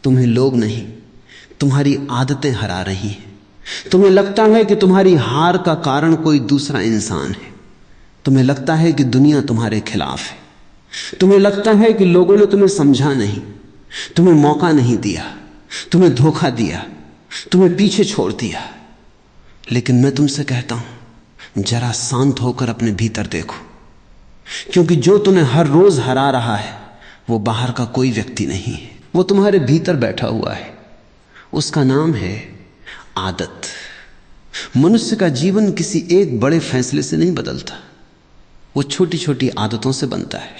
तुम्हें लोग नहीं, तुम्हारी आदतें हरा रही हैं। तुम्हें लगता है कि तुम्हारी हार का कारण कोई दूसरा इंसान है। तुम्हें लगता है कि दुनिया तुम्हारे खिलाफ है। तुम्हें लगता है कि लोगों ने तुम्हें समझा नहीं, तुम्हें मौका नहीं दिया, तुम्हें धोखा दिया, तुम्हें पीछे छोड़ दिया। लेकिन मैं तुमसे कहता हूं, जरा शांत होकर अपने भीतर देखो, क्योंकि जो तुम्हें हर रोज हरा रहा है वो बाहर का कोई व्यक्ति नहीं है, वो तुम्हारे भीतर बैठा हुआ है। उसका नाम है आदत। मनुष्य का जीवन किसी एक बड़े फैसले से नहीं बदलता, वो छोटी छोटी आदतों से बनता है।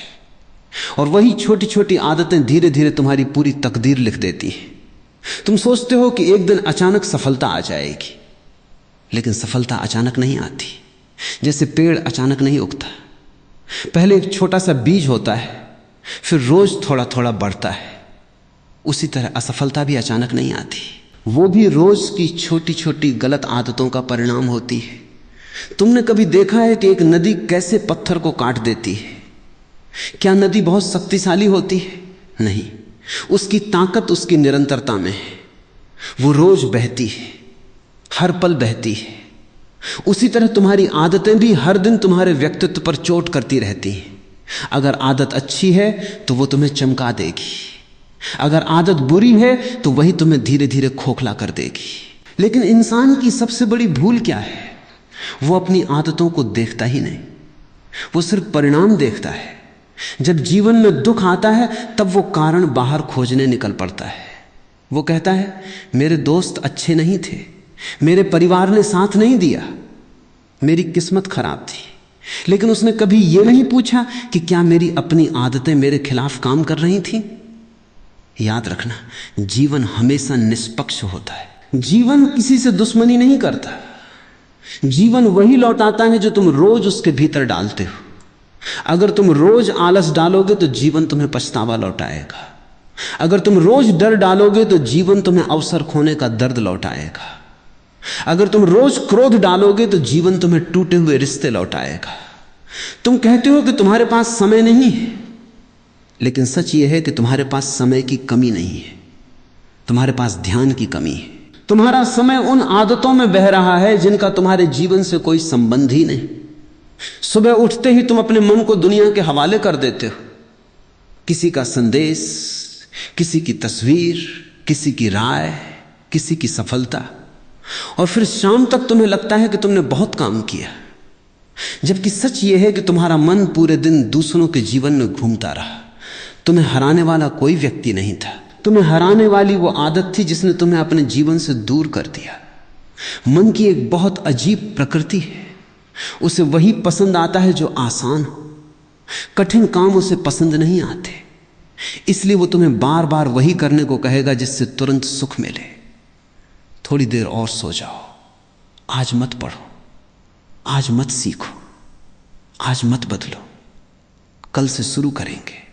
और वही छोटी छोटी आदतें धीरे धीरे तुम्हारी पूरी तकदीर लिख देती हैं। तुम सोचते हो कि एक दिन अचानक सफलता आ जाएगी, लेकिन सफलता अचानक नहीं आती। जैसे पेड़ अचानक नहीं उगता, पहले एक छोटा सा बीज होता है, फिर रोज थोड़ा थोड़ा बढ़ता है। उसी तरह असफलता भी अचानक नहीं आती, वो भी रोज की छोटी छोटी गलत आदतों का परिणाम होती है। तुमने कभी देखा है कि एक नदी कैसे पत्थर को काट देती है? क्या नदी बहुत शक्तिशाली होती है? नहीं, उसकी ताकत उसकी निरंतरता में है। वो रोज बहती है, हर पल बहती है। उसी तरह तुम्हारी आदतें भी हर दिन तुम्हारे व्यक्तित्व पर चोट करती रहती हैं। अगर आदत अच्छी है तो वो तुम्हें चमका देगी, अगर आदत बुरी है तो वही तुम्हें धीरे धीरे खोखला कर देगी। लेकिन इंसान की सबसे बड़ी भूल क्या है? वो अपनी आदतों को देखता ही नहीं, वो सिर्फ परिणाम देखता है। जब जीवन में दुख आता है तब वो कारण बाहर खोजने निकल पड़ता है। वो कहता है मेरे दोस्त अच्छे नहीं थे, मेरे परिवार ने साथ नहीं दिया, मेरी किस्मत खराब थी। लेकिन उसने कभी यह नहीं पूछा कि क्या मेरी अपनी आदतें मेरे खिलाफ काम कर रही थीं। याद रखना, जीवन हमेशा निष्पक्ष होता है। जीवन किसी से दुश्मनी नहीं करता, जीवन वही लौटाता है जो तुम रोज उसके भीतर डालते हो। अगर तुम रोज आलस डालोगे तो जीवन तुम्हें पछतावा लौटाएगा। अगर तुम रोज डर डालोगे तो जीवन तुम्हें अवसर खोने का दर्द लौटाएगा। अगर तुम रोज क्रोध डालोगे तो जीवन तुम्हें टूटे हुए रिश्ते लौटाएगा। तुम कहते हो कि तुम्हारे पास समय नहीं है, लेकिन सच यह है कि तुम्हारे पास समय की कमी नहीं है, तुम्हारे पास ध्यान की कमी है। तुम्हारा समय उन आदतों में बह रहा है जिनका तुम्हारे जीवन से कोई संबंध ही नहीं। सुबह उठते ही तुम अपने मन को दुनिया के हवाले कर देते हो, किसी का संदेश, किसी की तस्वीर, किसी की राय, किसी की सफलता, और फिर शाम तक तुम्हें लगता है कि तुमने बहुत काम किया, जबकि सच यह है कि तुम्हारा मन पूरे दिन दूसरों के जीवन में घूमता रहा। तुम्हें हराने वाला कोई व्यक्ति नहीं था, तुम्हें हराने वाली वो आदत थी जिसने तुम्हें अपने जीवन से दूर कर दिया। मन की एक बहुत अजीब प्रकृति है, उसे वही पसंद आता है जो आसान हो। कठिन काम उसे पसंद नहीं आते, इसलिए वो तुम्हें बार बार वही करने को कहेगा जिससे तुरंत सुख मिले। थोड़ी देर और सो जाओ, आज मत पढ़ो, आज मत सीखो, आज मत बदलो, कल से शुरू करेंगे।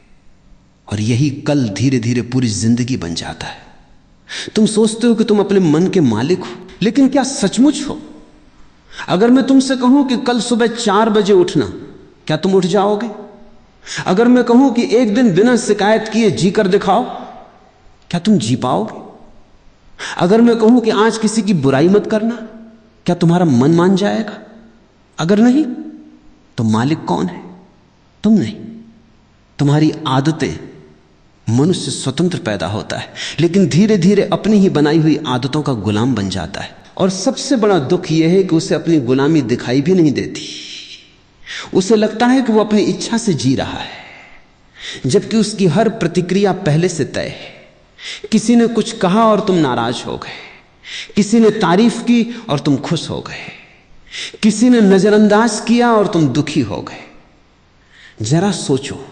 और यही कल धीरे धीरे पूरी जिंदगी बन जाता है। तुम सोचते हो कि तुम अपने मन के मालिक हो, लेकिन क्या सचमुच हो? अगर मैं तुमसे कहूं कि कल सुबह 4 बजे उठना, क्या तुम उठ जाओगे? अगर मैं कहूं कि एक दिन बिना शिकायत किए जी कर दिखाओ, क्या तुम जी पाओगे? अगर मैं कहूं कि आज किसी की बुराई मत करना, क्या तुम्हारा मन मान जाएगा? अगर नहीं तो मालिक कौन है? तुम नहीं, तुम्हारी आदतें। मनुष्य स्वतंत्र पैदा होता है, लेकिन धीरे धीरे अपनी ही बनाई हुई आदतों का गुलाम बन जाता है। और सबसे बड़ा दुख यह है कि उसे अपनी गुलामी दिखाई भी नहीं देती। उसे लगता है कि वो अपनी इच्छा से जी रहा है, जबकि उसकी हर प्रतिक्रिया पहले से तय है। किसी ने कुछ कहा और तुम नाराज हो गए, किसी ने तारीफ की और तुम खुश हो गए, किसी ने नजरअंदाज किया और तुम दुखी हो गए। जरा सोचो,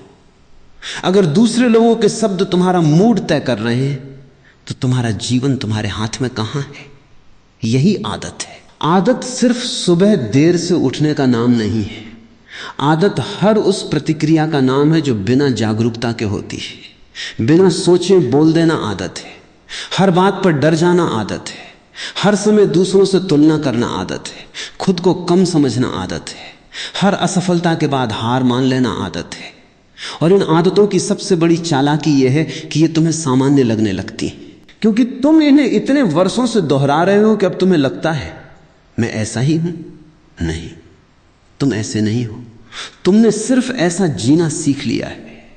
अगर दूसरे लोगों के शब्द तुम्हारा मूड तय कर रहे हैं तो तुम्हारा जीवन तुम्हारे हाथ में कहां है? यही आदत है। आदत सिर्फ सुबह देर से उठने का नाम नहीं है, आदत हर उस प्रतिक्रिया का नाम है जो बिना जागरूकता के होती है। बिना सोचे बोल देना आदत है, हर बात पर डर जाना आदत है, हर समय दूसरों से तुलना करना आदत है, खुद को कम समझना आदत है, हर असफलता के बाद हार मान लेना आदत है। और इन आदतों की सबसे बड़ी चालाकी यह है कि ये तुम्हें सामान्य लगने लगती हैं। क्योंकि तुम इन्हें इतने वर्षों से दोहरा रहे हो कि अब तुम्हें लगता है मैं ऐसा ही हूं। नहीं, तुम ऐसे नहीं हो। तुमने सिर्फ ऐसा जीना सीख लिया है,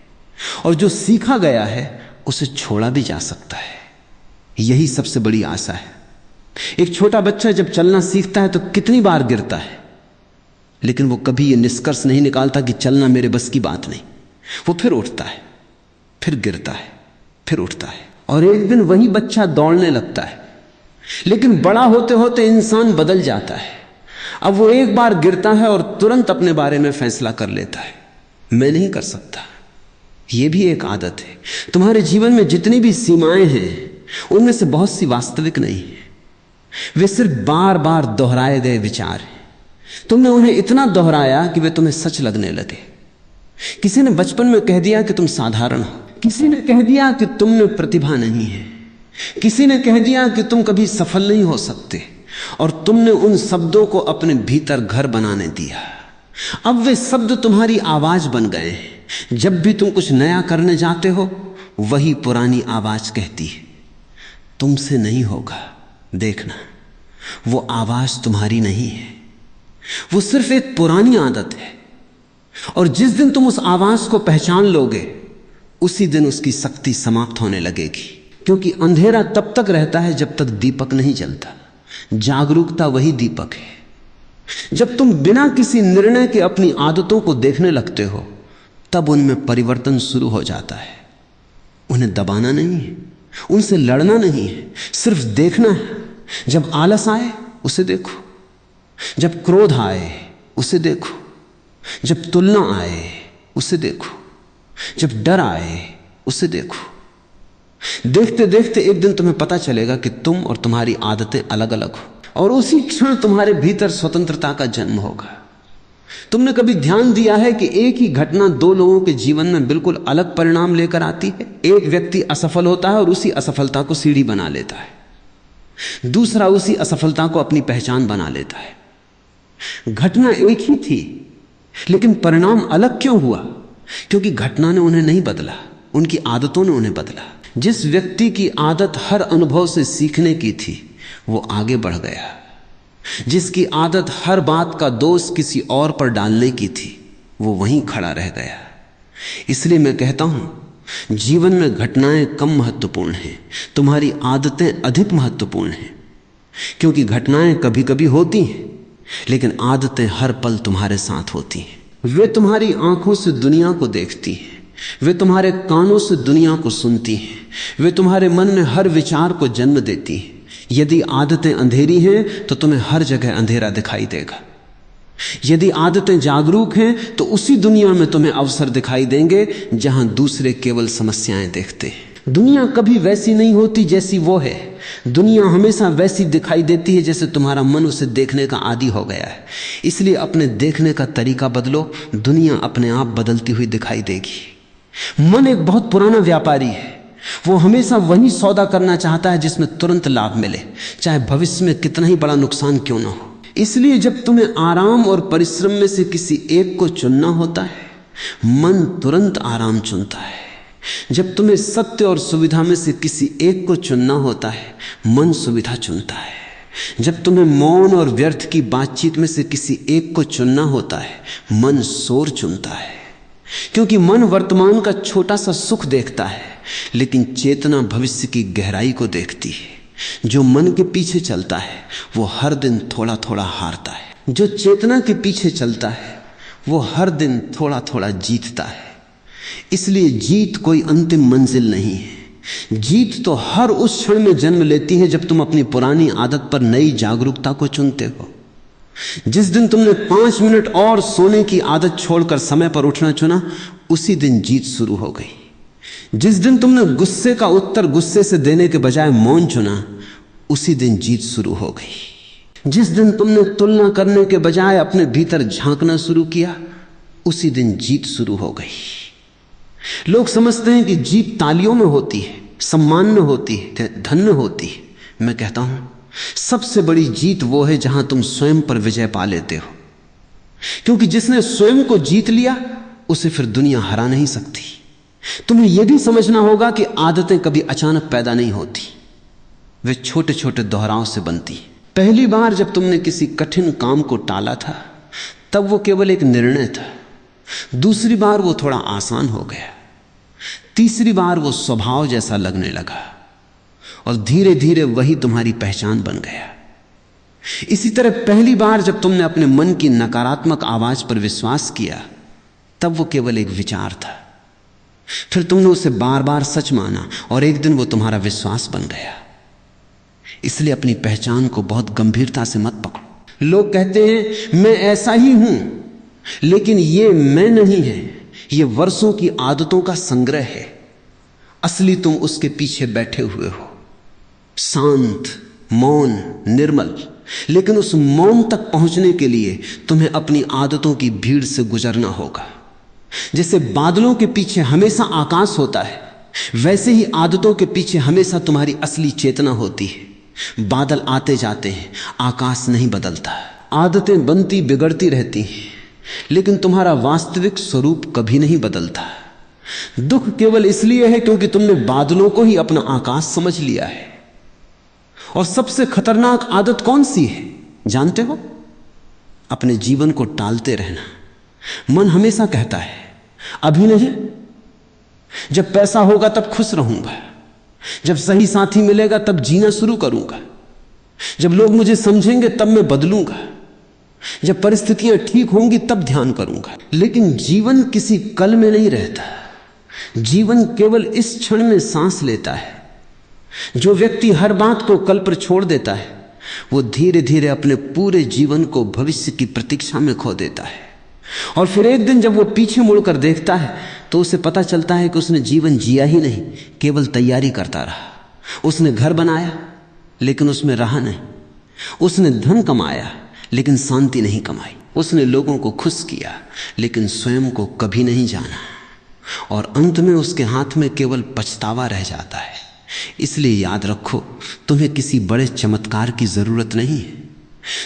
और जो सीखा गया है उसे छोड़ा भी जा सकता है। यही सबसे बड़ी आशा है। एक छोटा बच्चा जब चलना सीखता है तो कितनी बार गिरता है, लेकिन वो कभी ये निष्कर्ष नहीं निकालता कि चलना मेरे बस की बात नहीं। वो फिर उठता है, फिर गिरता है, फिर उठता है, और एक दिन वही बच्चा दौड़ने लगता है। लेकिन बड़ा होते होते इंसान बदल जाता है। अब वो एक बार गिरता है और तुरंत अपने बारे में फैसला कर लेता है, मैं नहीं कर सकता। ये भी एक आदत है। तुम्हारे जीवन में जितनी भी सीमाएं हैं उनमें से बहुत सी वास्तविक नहीं है, वे सिर्फ बार बार दोहराए गए विचार हैं। तुमने उन्हें इतना दोहराया कि वे तुम्हें सच लगने लगे। किसी ने बचपन में कह दिया कि तुम साधारण हो, किसी ने कह दिया कि तुम में प्रतिभा नहीं है, किसी ने कह दिया कि तुम कभी सफल नहीं हो सकते, और तुमने उन शब्दों को अपने भीतर घर बनाने दिया। अब वे शब्द तुम्हारी आवाज बन गए हैं। जब भी तुम कुछ नया करने जाते हो, वही पुरानी आवाज कहती है तुमसे नहीं होगा। देखना, वो आवाज तुम्हारी नहीं है, वो सिर्फ एक पुरानी आदत है। और जिस दिन तुम उस आवाज को पहचान लोगे, उसी दिन उसकी शक्ति समाप्त होने लगेगी। क्योंकि अंधेरा तब तक रहता है जब तक दीपक नहीं जलता। जागरूकता वही दीपक है। जब तुम बिना किसी निर्णय के अपनी आदतों को देखने लगते हो, तब उनमें परिवर्तन शुरू हो जाता है। उन्हें दबाना नहीं है, उनसे लड़ना नहीं है, सिर्फ देखना है। जब आलस आए उसे देखो, जब क्रोध आए उसे देखो, जब तुलना आए उसे देखो, जब डर आए उसे देखो। देखते देखते एक दिन तुम्हें पता चलेगा कि तुम और तुम्हारी आदतें अलग अलग हो, और उसी क्षण तुम्हारे भीतर स्वतंत्रता का जन्म होगा। तुमने कभी ध्यान दिया है कि एक ही घटना दो लोगों के जीवन में बिल्कुल अलग परिणाम लेकर आती है? एक व्यक्ति असफल होता है और उसी असफलता को सीढ़ी बना लेता है, दूसरा उसी असफलता को अपनी पहचान बना लेता है। घटना एक ही थी, लेकिन परिणाम अलग क्यों हुआ? क्योंकि घटना ने उन्हें नहीं बदला, उनकी आदतों ने उन्हें बदला। जिस व्यक्ति की आदत हर अनुभव से सीखने की थी, वो आगे बढ़ गया। जिसकी आदत हर बात का दोष किसी और पर डालने की थी, वो वहीं खड़ा रह गया। इसलिए मैं कहता हूं, जीवन में घटनाएं कम महत्वपूर्ण हैं, तुम्हारी आदतें अधिक महत्वपूर्ण हैं। क्योंकि घटनाएं कभी कभी होती हैं, लेकिन आदतें हर पल तुम्हारे साथ होती हैं। वे तुम्हारी आंखों से दुनिया को देखती हैं, वे तुम्हारे कानों से दुनिया को सुनती हैं, वे तुम्हारे मन में हर विचार को जन्म देती हैं। यदि आदतें अंधेरी हैं तो तुम्हें हर जगह अंधेरा दिखाई देगा। यदि आदतें जागरूक हैं तो उसी दुनिया में तुम्हें अवसर दिखाई देंगे जहां दूसरे केवल समस्याएं देखते हैं। दुनिया कभी वैसी नहीं होती जैसी वो है। दुनिया हमेशा वैसी दिखाई देती है जैसे तुम्हारा मन उसे देखने का आदी हो गया है। इसलिए अपने देखने का तरीका बदलो, दुनिया अपने आप बदलती हुई दिखाई देगी। मन एक बहुत पुराना व्यापारी है, वो हमेशा वही सौदा करना चाहता है जिसमें तुरंत लाभ मिले, चाहे भविष्य में कितना ही बड़ा नुकसान क्यों ना हो। इसलिए जब तुम्हें आराम और परिश्रम में से किसी एक को चुनना होता है, मन तुरंत आराम चुनता है। जब तुम्हें सत्य और सुविधा में से किसी एक को चुनना होता है, मन सुविधा चुनता है। जब तुम्हें मौन और व्यर्थ की बातचीत में से किसी एक को चुनना होता है, मन शोर चुनता है। क्योंकि मन वर्तमान का छोटा सा सुख देखता है, लेकिन चेतना भविष्य की गहराई को देखती है। जो मन के पीछे चलता है वो हर दिन थोड़ा थोड़ा हारता है। जो चेतना के पीछे चलता है वो हर दिन थोड़ा थोड़ा जीतता है। इसलिए जीत कोई अंतिम मंजिल नहीं है। जीत तो हर उस क्षण में जन्म लेती है जब तुम अपनी पुरानी आदत पर नई जागरूकता को चुनते हो। जिस दिन तुमने 5 मिनट और सोने की आदत छोड़कर समय पर उठना चुना, उसी दिन जीत शुरू हो गई। जिस दिन तुमने गुस्से का उत्तर गुस्से से देने के बजाय मौन चुना, उसी दिन जीत शुरू हो गई। जिस दिन तुमने तुलना करने के बजाय अपने भीतर झांकना शुरू किया, उसी दिन जीत शुरू हो गई। लोग समझते हैं कि जीत तालियों में होती है, सम्मान में होती है, धन में होती है। मैं कहता हूं सबसे बड़ी जीत वो है जहां तुम स्वयं पर विजय पा लेते हो। क्योंकि जिसने स्वयं को जीत लिया, उसे फिर दुनिया हरा नहीं सकती। तुम्हें यह भी समझना होगा कि आदतें कभी अचानक पैदा नहीं होती। वे छोटे छोटे दोहराव से बनती। पहली बार जब तुमने किसी कठिन काम को टाला था तब वो केवल एक निर्णय था, दूसरी बार वो थोड़ा आसान हो गया, तीसरी बार वो स्वभाव जैसा लगने लगा और धीरे धीरे वही तुम्हारी पहचान बन गया। इसी तरह पहली बार जब तुमने अपने मन की नकारात्मक आवाज पर विश्वास किया तब वो केवल एक विचार था, फिर तुमने उसे बार बार सच माना और एक दिन वो तुम्हारा विश्वास बन गया। इसलिए अपनी पहचान को बहुत गंभीरता से मत पकड़ो। लोग कहते हैं मैं ऐसा ही हूं, लेकिन ये मैं नहीं है, ये वर्षों की आदतों का संग्रह है। असली तुम उसके पीछे बैठे हुए हो, शांत, मौन, निर्मल। लेकिन उस मौन तक पहुंचने के लिए तुम्हें अपनी आदतों की भीड़ से गुजरना होगा। जैसे बादलों के पीछे हमेशा आकाश होता है, वैसे ही आदतों के पीछे हमेशा तुम्हारी असली चेतना होती है। बादल आते जाते हैं, आकाश नहीं बदलता। आदतें बनती बिगड़ती रहती हैं, लेकिन तुम्हारा वास्तविक स्वरूप कभी नहीं बदलता। दुख केवल इसलिए है क्योंकि तुमने बादलों को ही अपना आकाश समझ लिया है। और सबसे खतरनाक आदत कौन सी है जानते हो? अपने जीवन को टालते रहना। मन हमेशा कहता है अभी नहीं, जब पैसा होगा तब खुश रहूंगा, जब सही साथी मिलेगा तब जीना शुरू करूंगा, जब लोग मुझे समझेंगे तब मैं बदलूंगा, जब परिस्थितियां ठीक होंगी तब ध्यान करूंगा। लेकिन जीवन किसी कल में नहीं रहता, जीवन केवल इस क्षण में सांस लेता है। जो व्यक्ति हर बात को कल पर छोड़ देता है वो धीरे धीरे अपने पूरे जीवन को भविष्य की प्रतीक्षा में खो देता है। और फिर एक दिन जब वो पीछे मुड़कर देखता है तो उसे पता चलता है कि उसने जीवन जिया ही नहीं, केवल तैयारी करता रहा। उसने घर बनाया लेकिन उसमें रहा नहीं, उसने धन कमाया लेकिन शांति नहीं कमाई, उसने लोगों को खुश किया लेकिन स्वयं को कभी नहीं जाना, और अंत में उसके हाथ में केवल पछतावा रह जाता है। इसलिए याद रखो, तुम्हें किसी बड़े चमत्कार की जरूरत नहीं है,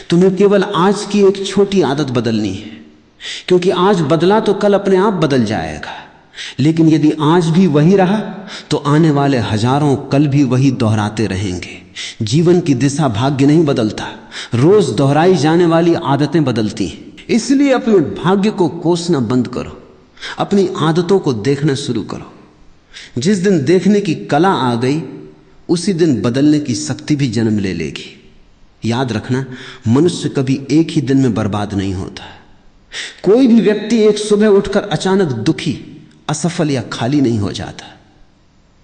तुम्हें केवल आज की एक छोटी आदत बदलनी है। क्योंकि आज बदला तो कल अपने आप बदल जाएगा, लेकिन यदि आज भी वही रहा तो आने वाले हजारों कल भी वही दोहराते रहेंगे। जीवन की दिशा भाग्य नहीं बदलता, रोज दोहराई जाने वाली आदतें बदलती हैं। इसलिए अपने भाग्य को कोसना बंद करो, अपनी आदतों को देखना शुरू करो। जिस दिन देखने की कला आ गई उसी दिन बदलने की शक्ति भी जन्म ले लेगी। याद रखना, मनुष्य कभी एक ही दिन में बर्बाद नहीं होता। कोई भी व्यक्ति एक सुबह उठकर अचानक दुखी, असफल या खाली नहीं हो जाता।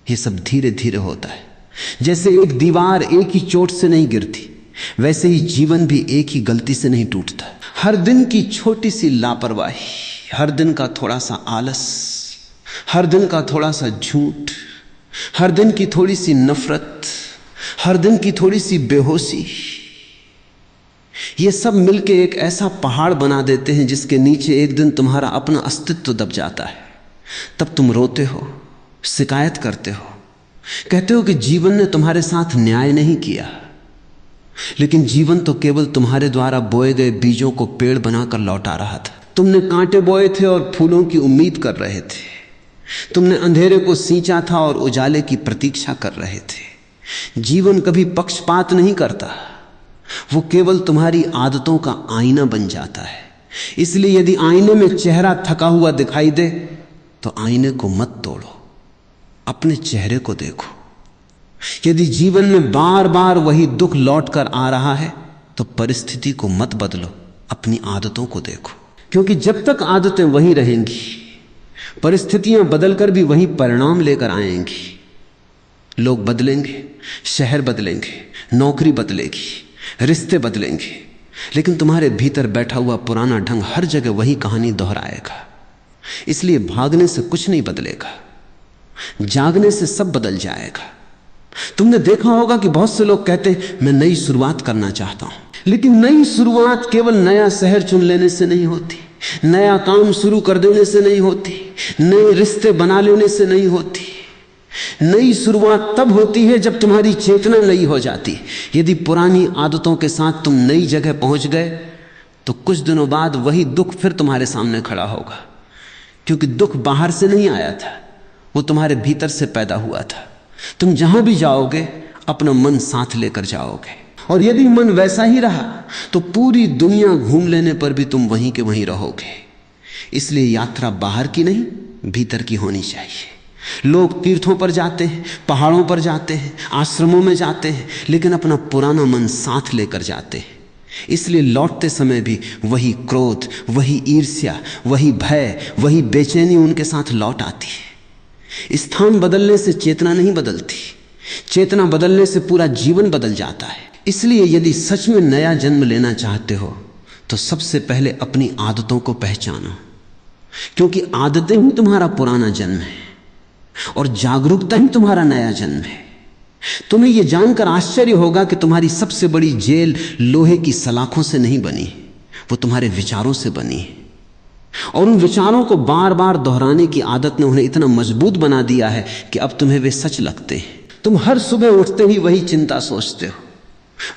यह सब धीरे धीरे होता है। जैसे एक दीवार एक ही चोट से नहीं गिरती, वैसे ही जीवन भी एक ही गलती से नहीं टूटता। हर दिन की छोटी सी लापरवाही, हर दिन का थोड़ा सा आलस, हर दिन का थोड़ा सा झूठ, हर दिन की थोड़ी सी नफरत, हर दिन की थोड़ी सी बेहोशी, ये सब मिलके एक ऐसा पहाड़ बना देते हैं जिसके नीचे एक दिन तुम्हारा अपना अस्तित्व दब जाता है। तब तुम रोते हो, शिकायत करते हो, कहते हो कि जीवन ने तुम्हारे साथ न्याय नहीं किया। लेकिन जीवन तो केवल तुम्हारे द्वारा बोए गए बीजों को पेड़ बनाकर लौटा रहा था। तुमने कांटे बोए थे और फूलों की उम्मीद कर रहे थे, तुमने अंधेरे को सींचा था और उजाले की प्रतीक्षा कर रहे थे। जीवन कभी पक्षपात नहीं करता, वो केवल तुम्हारी आदतों का आईना बन जाता है। इसलिए यदि आईने में चेहरा थका हुआ दिखाई दे तो आईने को मत तोड़ो, अपने चेहरे को देखो। यदि जीवन में बार बार वही दुख लौट कर आ रहा है तो परिस्थिति को मत बदलो, अपनी आदतों को देखो। क्योंकि जब तक आदतें वही रहेंगी परिस्थितियां बदलकर भी वही परिणाम लेकर आएंगी। लोग बदलेंगे, शहर बदलेंगे, नौकरी बदलेगी, रिश्ते बदलेंगे, लेकिन तुम्हारे भीतर बैठा हुआ पुराना ढंग हर जगह वही कहानी दोहराएगा। इसलिए भागने से कुछ नहीं बदलेगा, जागने से सब बदल जाएगा। तुमने देखा होगा कि बहुत से लोग कहते हैं मैं नई शुरुआत करना चाहता हूं, लेकिन नई शुरुआत केवल नया शहर चुन लेने से नहीं होती, नया काम शुरू कर देने से नहीं होती, नए रिश्ते बना लेने से नहीं होती। नई शुरुआत तब होती है जब तुम्हारी चेतना नई हो जाती। यदि पुरानी आदतों के साथ तुम नई जगह पहुंच गए तो कुछ दिनों बाद वही दुख फिर तुम्हारे सामने खड़ा होगा, क्योंकि दुख बाहर से नहीं आया था, वो तुम्हारे भीतर से पैदा हुआ था। तुम जहां भी जाओगे अपना मन साथ लेकर जाओगे। और यदि मन वैसा ही रहा तो पूरी दुनिया घूम लेने पर भी तुम वहीं के वहीं रहोगे। इसलिए यात्रा बाहर की नहीं, भीतर की होनी चाहिए। लोग तीर्थों पर जाते हैं, पहाड़ों पर जाते हैं, आश्रमों में जाते हैं, लेकिन अपना पुराना मन साथ लेकर जाते हैं। इसलिए लौटते समय भी वही क्रोध, वही ईर्ष्या, वही भय, वही बेचैनी उनके साथ लौट आती है। स्थान बदलने से चेतना नहीं बदलती, चेतना बदलने से पूरा जीवन बदल जाता है। इसलिए यदि सच में नया जन्म लेना चाहते हो तो सबसे पहले अपनी आदतों को पहचानो, क्योंकि आदतें ही तुम्हारा पुराना जन्म है और जागरूकता ही तुम्हारा नया जन्म है। तुम्हें यह जानकर आश्चर्य होगा कि तुम्हारी सबसे बड़ी जेल लोहे की सलाखों से नहीं बनी, वो तुम्हारे विचारों से बनी है। और उन विचारों को बार बार दोहराने की आदत ने उन्हें इतना मजबूत बना दिया है कि अब तुम्हें वे सच लगते हैं। तुम हर सुबह उठते ही वही चिंता सोचते हो,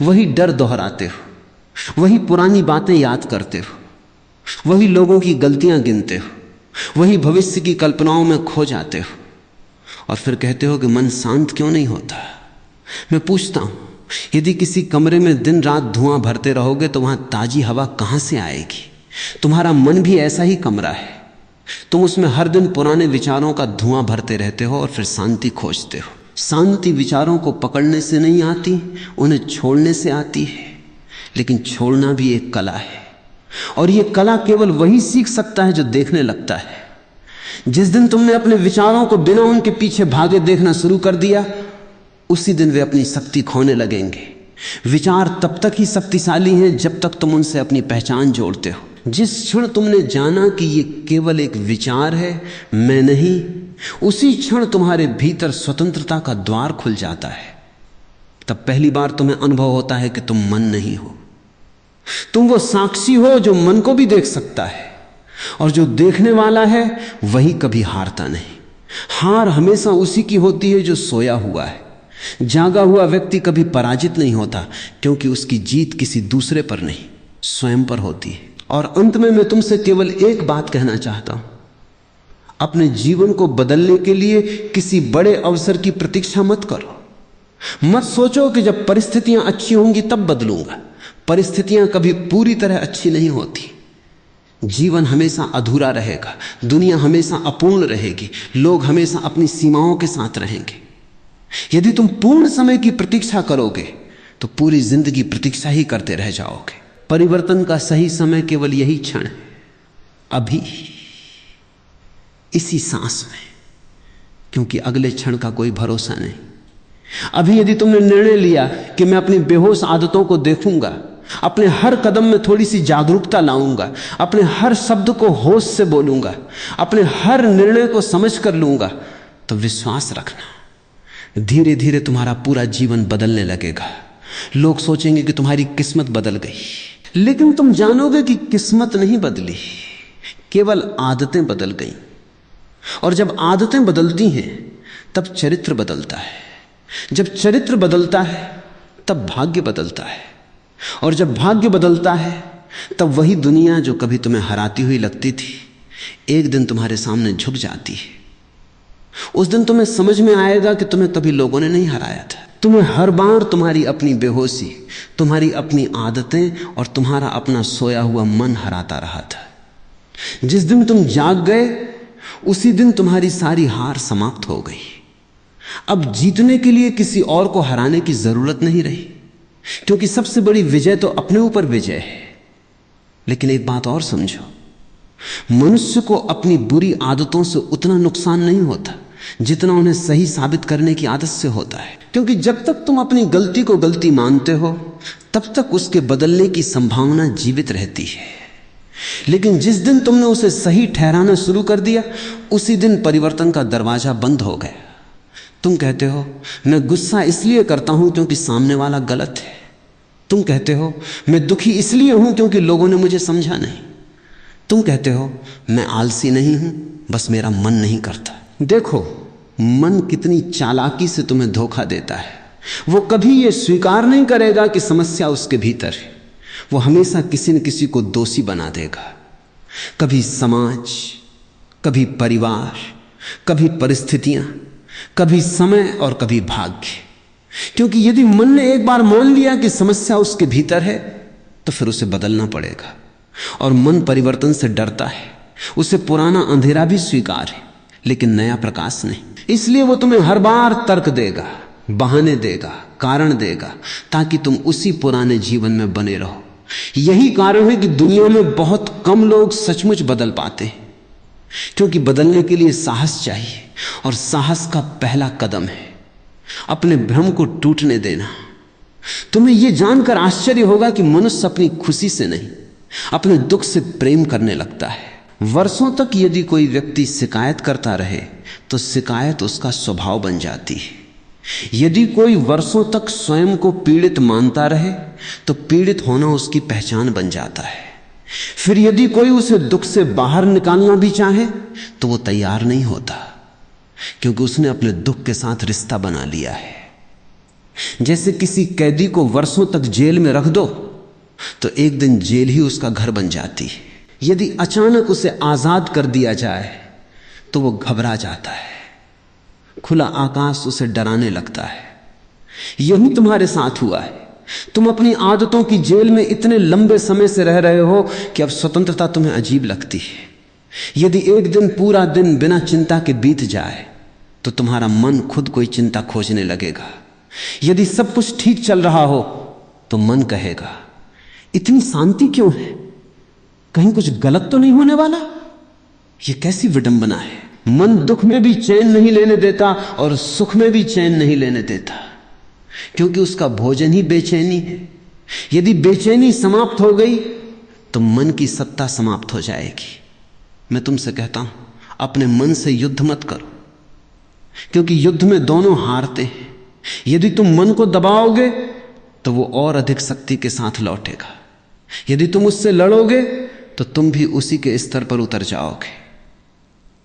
वही डर दोहराते हो, वही पुरानी बातें याद करते हो, वही लोगों की गलतियां गिनते हो, वही भविष्य की कल्पनाओं में खो जाते हो और फिर कहते हो कि मन शांत क्यों नहीं होता। मैं पूछता हूं, यदि किसी कमरे में दिन रात धुआं भरते रहोगे तो वहां ताजी हवा कहां से आएगी? तुम्हारा मन भी ऐसा ही कमरा है, तुम उसमें हर दिन पुराने विचारों का धुआं भरते रहते हो और फिर शांति खोजते हो। शांति विचारों को पकड़ने से नहीं आती, उन्हें छोड़ने से आती है। लेकिन छोड़ना भी एक कला है, और यह कला केवल वही सीख सकता है जो देखने लगता है। जिस दिन तुमने अपने विचारों को बिना उनके पीछे भागे देखना शुरू कर दिया, उसी दिन वे अपनी शक्ति खोने लगेंगे। विचार तब तक ही शक्तिशाली हैं जब तक तुम उनसे अपनी पहचान जोड़ते हो। जिस क्षण तुमने जाना कि ये केवल एक विचार है, मैं नहीं, उसी क्षण तुम्हारे भीतर स्वतंत्रता का द्वार खुल जाता है। तब पहली बार तुम्हें अनुभव होता है कि तुम मन नहीं हो, तुम वो साक्षी हो जो मन को भी देख सकता है, और जो देखने वाला है वही कभी हारता नहीं। हार हमेशा उसी की होती है जो सोया हुआ है। जागा हुआ व्यक्ति कभी पराजित नहीं होता, क्योंकि उसकी जीत किसी दूसरे पर नहीं, स्वयं पर होती है। और अंत में मैं तुमसे केवल एक बात कहना चाहता हूं, अपने जीवन को बदलने के लिए किसी बड़े अवसर की प्रतीक्षा मत करो। मत सोचो कि जब परिस्थितियां अच्छी होंगी तब बदलूंगा। परिस्थितियां कभी पूरी तरह अच्छी नहीं होती। जीवन हमेशा अधूरा रहेगा, दुनिया हमेशा अपूर्ण रहेगी, लोग हमेशा अपनी सीमाओं के साथ रहेंगे। यदि तुम पूर्ण समय की प्रतीक्षा करोगे तो पूरी जिंदगी प्रतीक्षा ही करते रह जाओगे। परिवर्तन का सही समय केवल यही क्षण है, अभी, इसी सांस में, क्योंकि अगले क्षण का कोई भरोसा नहीं। अभी यदि तुमने निर्णय लिया कि मैं अपनी बेहोश आदतों को देखूंगा, अपने हर कदम में थोड़ी सी जागरूकता लाऊंगा, अपने हर शब्द को होश से बोलूंगा, अपने हर निर्णय को समझ कर लूंगा, तो विश्वास रखना धीरे धीरे तुम्हारा पूरा जीवन बदलने लगेगा। लोग सोचेंगे कि तुम्हारी किस्मत बदल गई, लेकिन तुम जानोगे कि किस्मत नहीं बदली, केवल आदतें बदल गई। और जब आदतें बदलती हैं तब चरित्र बदलता है, जब चरित्र बदलता है तब भाग्य बदलता है, और जब भाग्य बदलता है तब वही दुनिया जो कभी तुम्हें हराती हुई लगती थी एक दिन तुम्हारे सामने झुक जाती है। उस दिन तुम्हें समझ में आएगा कि तुम्हें कभी लोगों ने नहीं हराया था। तुम्हें हर बार तुम्हारी अपनी बेहोशी, तुम्हारी अपनी आदतें और तुम्हारा अपना सोया हुआ मन हराता रहा था। जिस दिन तुम जाग गए उसी दिन तुम्हारी सारी हार समाप्त हो गई। अब जीतने के लिए किसी और को हराने की जरूरत नहीं रही, क्योंकि सबसे बड़ी विजय तो अपने ऊपर विजय है। लेकिन एक बात और समझो, मनुष्य को अपनी बुरी आदतों से उतना नुकसान नहीं होता जितना उन्हें सही साबित करने की आदत से होता है। क्योंकि जब तक तुम अपनी गलती को गलती मानते हो तब तक उसके बदलने की संभावना जीवित रहती है। लेकिन जिस दिन तुमने उसे सही ठहराना शुरू कर दिया उसी दिन परिवर्तन का दरवाजा बंद हो गया। तुम कहते हो मैं गुस्सा इसलिए करता हूं क्योंकि सामने वाला गलत है। तुम कहते हो मैं दुखी इसलिए हूं क्योंकि लोगों ने मुझे समझा नहीं। तुम कहते हो मैं आलसी नहीं हूं, बस मेरा मन नहीं करता। देखो मन कितनी चालाकी से तुम्हें धोखा देता है। वो कभी यह स्वीकार नहीं करेगा कि समस्या उसके भीतर है। वो हमेशा किसी न किसी को दोषी बना देगा, कभी समाज, कभी परिवार, कभी परिस्थितियां, कभी समय और कभी भाग्य। क्योंकि यदि मन ने एक बार मान लिया कि समस्या उसके भीतर है तो फिर उसे बदलना पड़ेगा। और मन परिवर्तन से डरता है, उसे पुराना अंधेरा भी स्वीकार है लेकिन नया प्रकाश नहीं। इसलिए वो तुम्हें हर बार तर्क देगा, बहाने देगा, कारण देगा ताकि तुम उसी पुराने जीवन में बने रहो। यही कारण है कि दुनिया में बहुत कम लोग सचमुच बदल पाते हैं, क्योंकि बदलने के लिए साहस चाहिए और साहस का पहला कदम है अपने भ्रम को टूटने देना। तुम्हें यह जानकर आश्चर्य होगा कि मनुष्य अपनी खुशी से नहीं, अपने दुख से प्रेम करने लगता है। वर्षों तक यदि कोई व्यक्ति शिकायत करता रहे तो शिकायत उसका स्वभाव बन जाती है। यदि कोई वर्षों तक स्वयं को पीड़ित मानता रहे तो पीड़ित होना उसकी पहचान बन जाता है। फिर यदि कोई उसे दुख से बाहर निकालना भी चाहे तो वो तैयार नहीं होता, क्योंकि उसने अपने दुख के साथ रिश्ता बना लिया है। जैसे किसी कैदी को वर्षों तक जेल में रख दो तो एक दिन जेल ही उसका घर बन जाती है। यदि अचानक उसे आजाद कर दिया जाए तो वो घबरा जाता है, खुला आकाश उसे डराने लगता है। यही तुम्हारे साथ हुआ है। तुम अपनी आदतों की जेल में इतने लंबे समय से रह रहे हो कि अब स्वतंत्रता तुम्हें अजीब लगती है। यदि एक दिन पूरा दिन बिना चिंता के बीत जाए तो तुम्हारा मन खुद कोई चिंता खोजने लगेगा। यदि सब कुछ ठीक चल रहा हो तो मन कहेगा इतनी शांति क्यों है, कहीं कुछ गलत तो नहीं होने वाला। यह कैसी विडंबना है। मन दुख में भी चैन नहीं लेने देता और सुख में भी चैन नहीं लेने देता, क्योंकि उसका भोजन ही बेचैनी है। यदि बेचैनी समाप्त हो गई तो मन की सत्ता समाप्त हो जाएगी। मैं तुमसे कहता हूं, अपने मन से युद्ध मत करो, क्योंकि युद्ध में दोनों हारते हैं। यदि तुम मन को दबाओगे तो वो और अधिक शक्ति के साथ लौटेगा। यदि तुम उससे लड़ोगे तो तुम भी उसी के स्तर पर उतर जाओगे।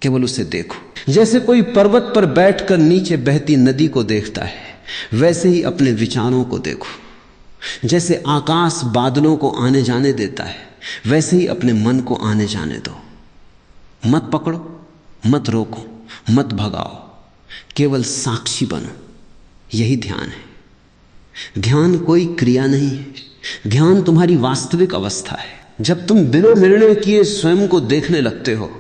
केवल उसे देखो। जैसे कोई पर्वत पर बैठकर नीचे बहती नदी को देखता है, वैसे ही अपने विचारों को देखो। जैसे आकाश बादलों को आने जाने देता है, वैसे ही अपने मन को आने जाने दो। मत पकड़ो, मत रोको, मत भगाओ, केवल साक्षी बनो। यही ध्यान है। ध्यान कोई क्रिया नहीं है, ध्यान तुम्हारी वास्तविक अवस्था है। जब तुम बिना निर्णय किए स्वयं को देखने लगते हो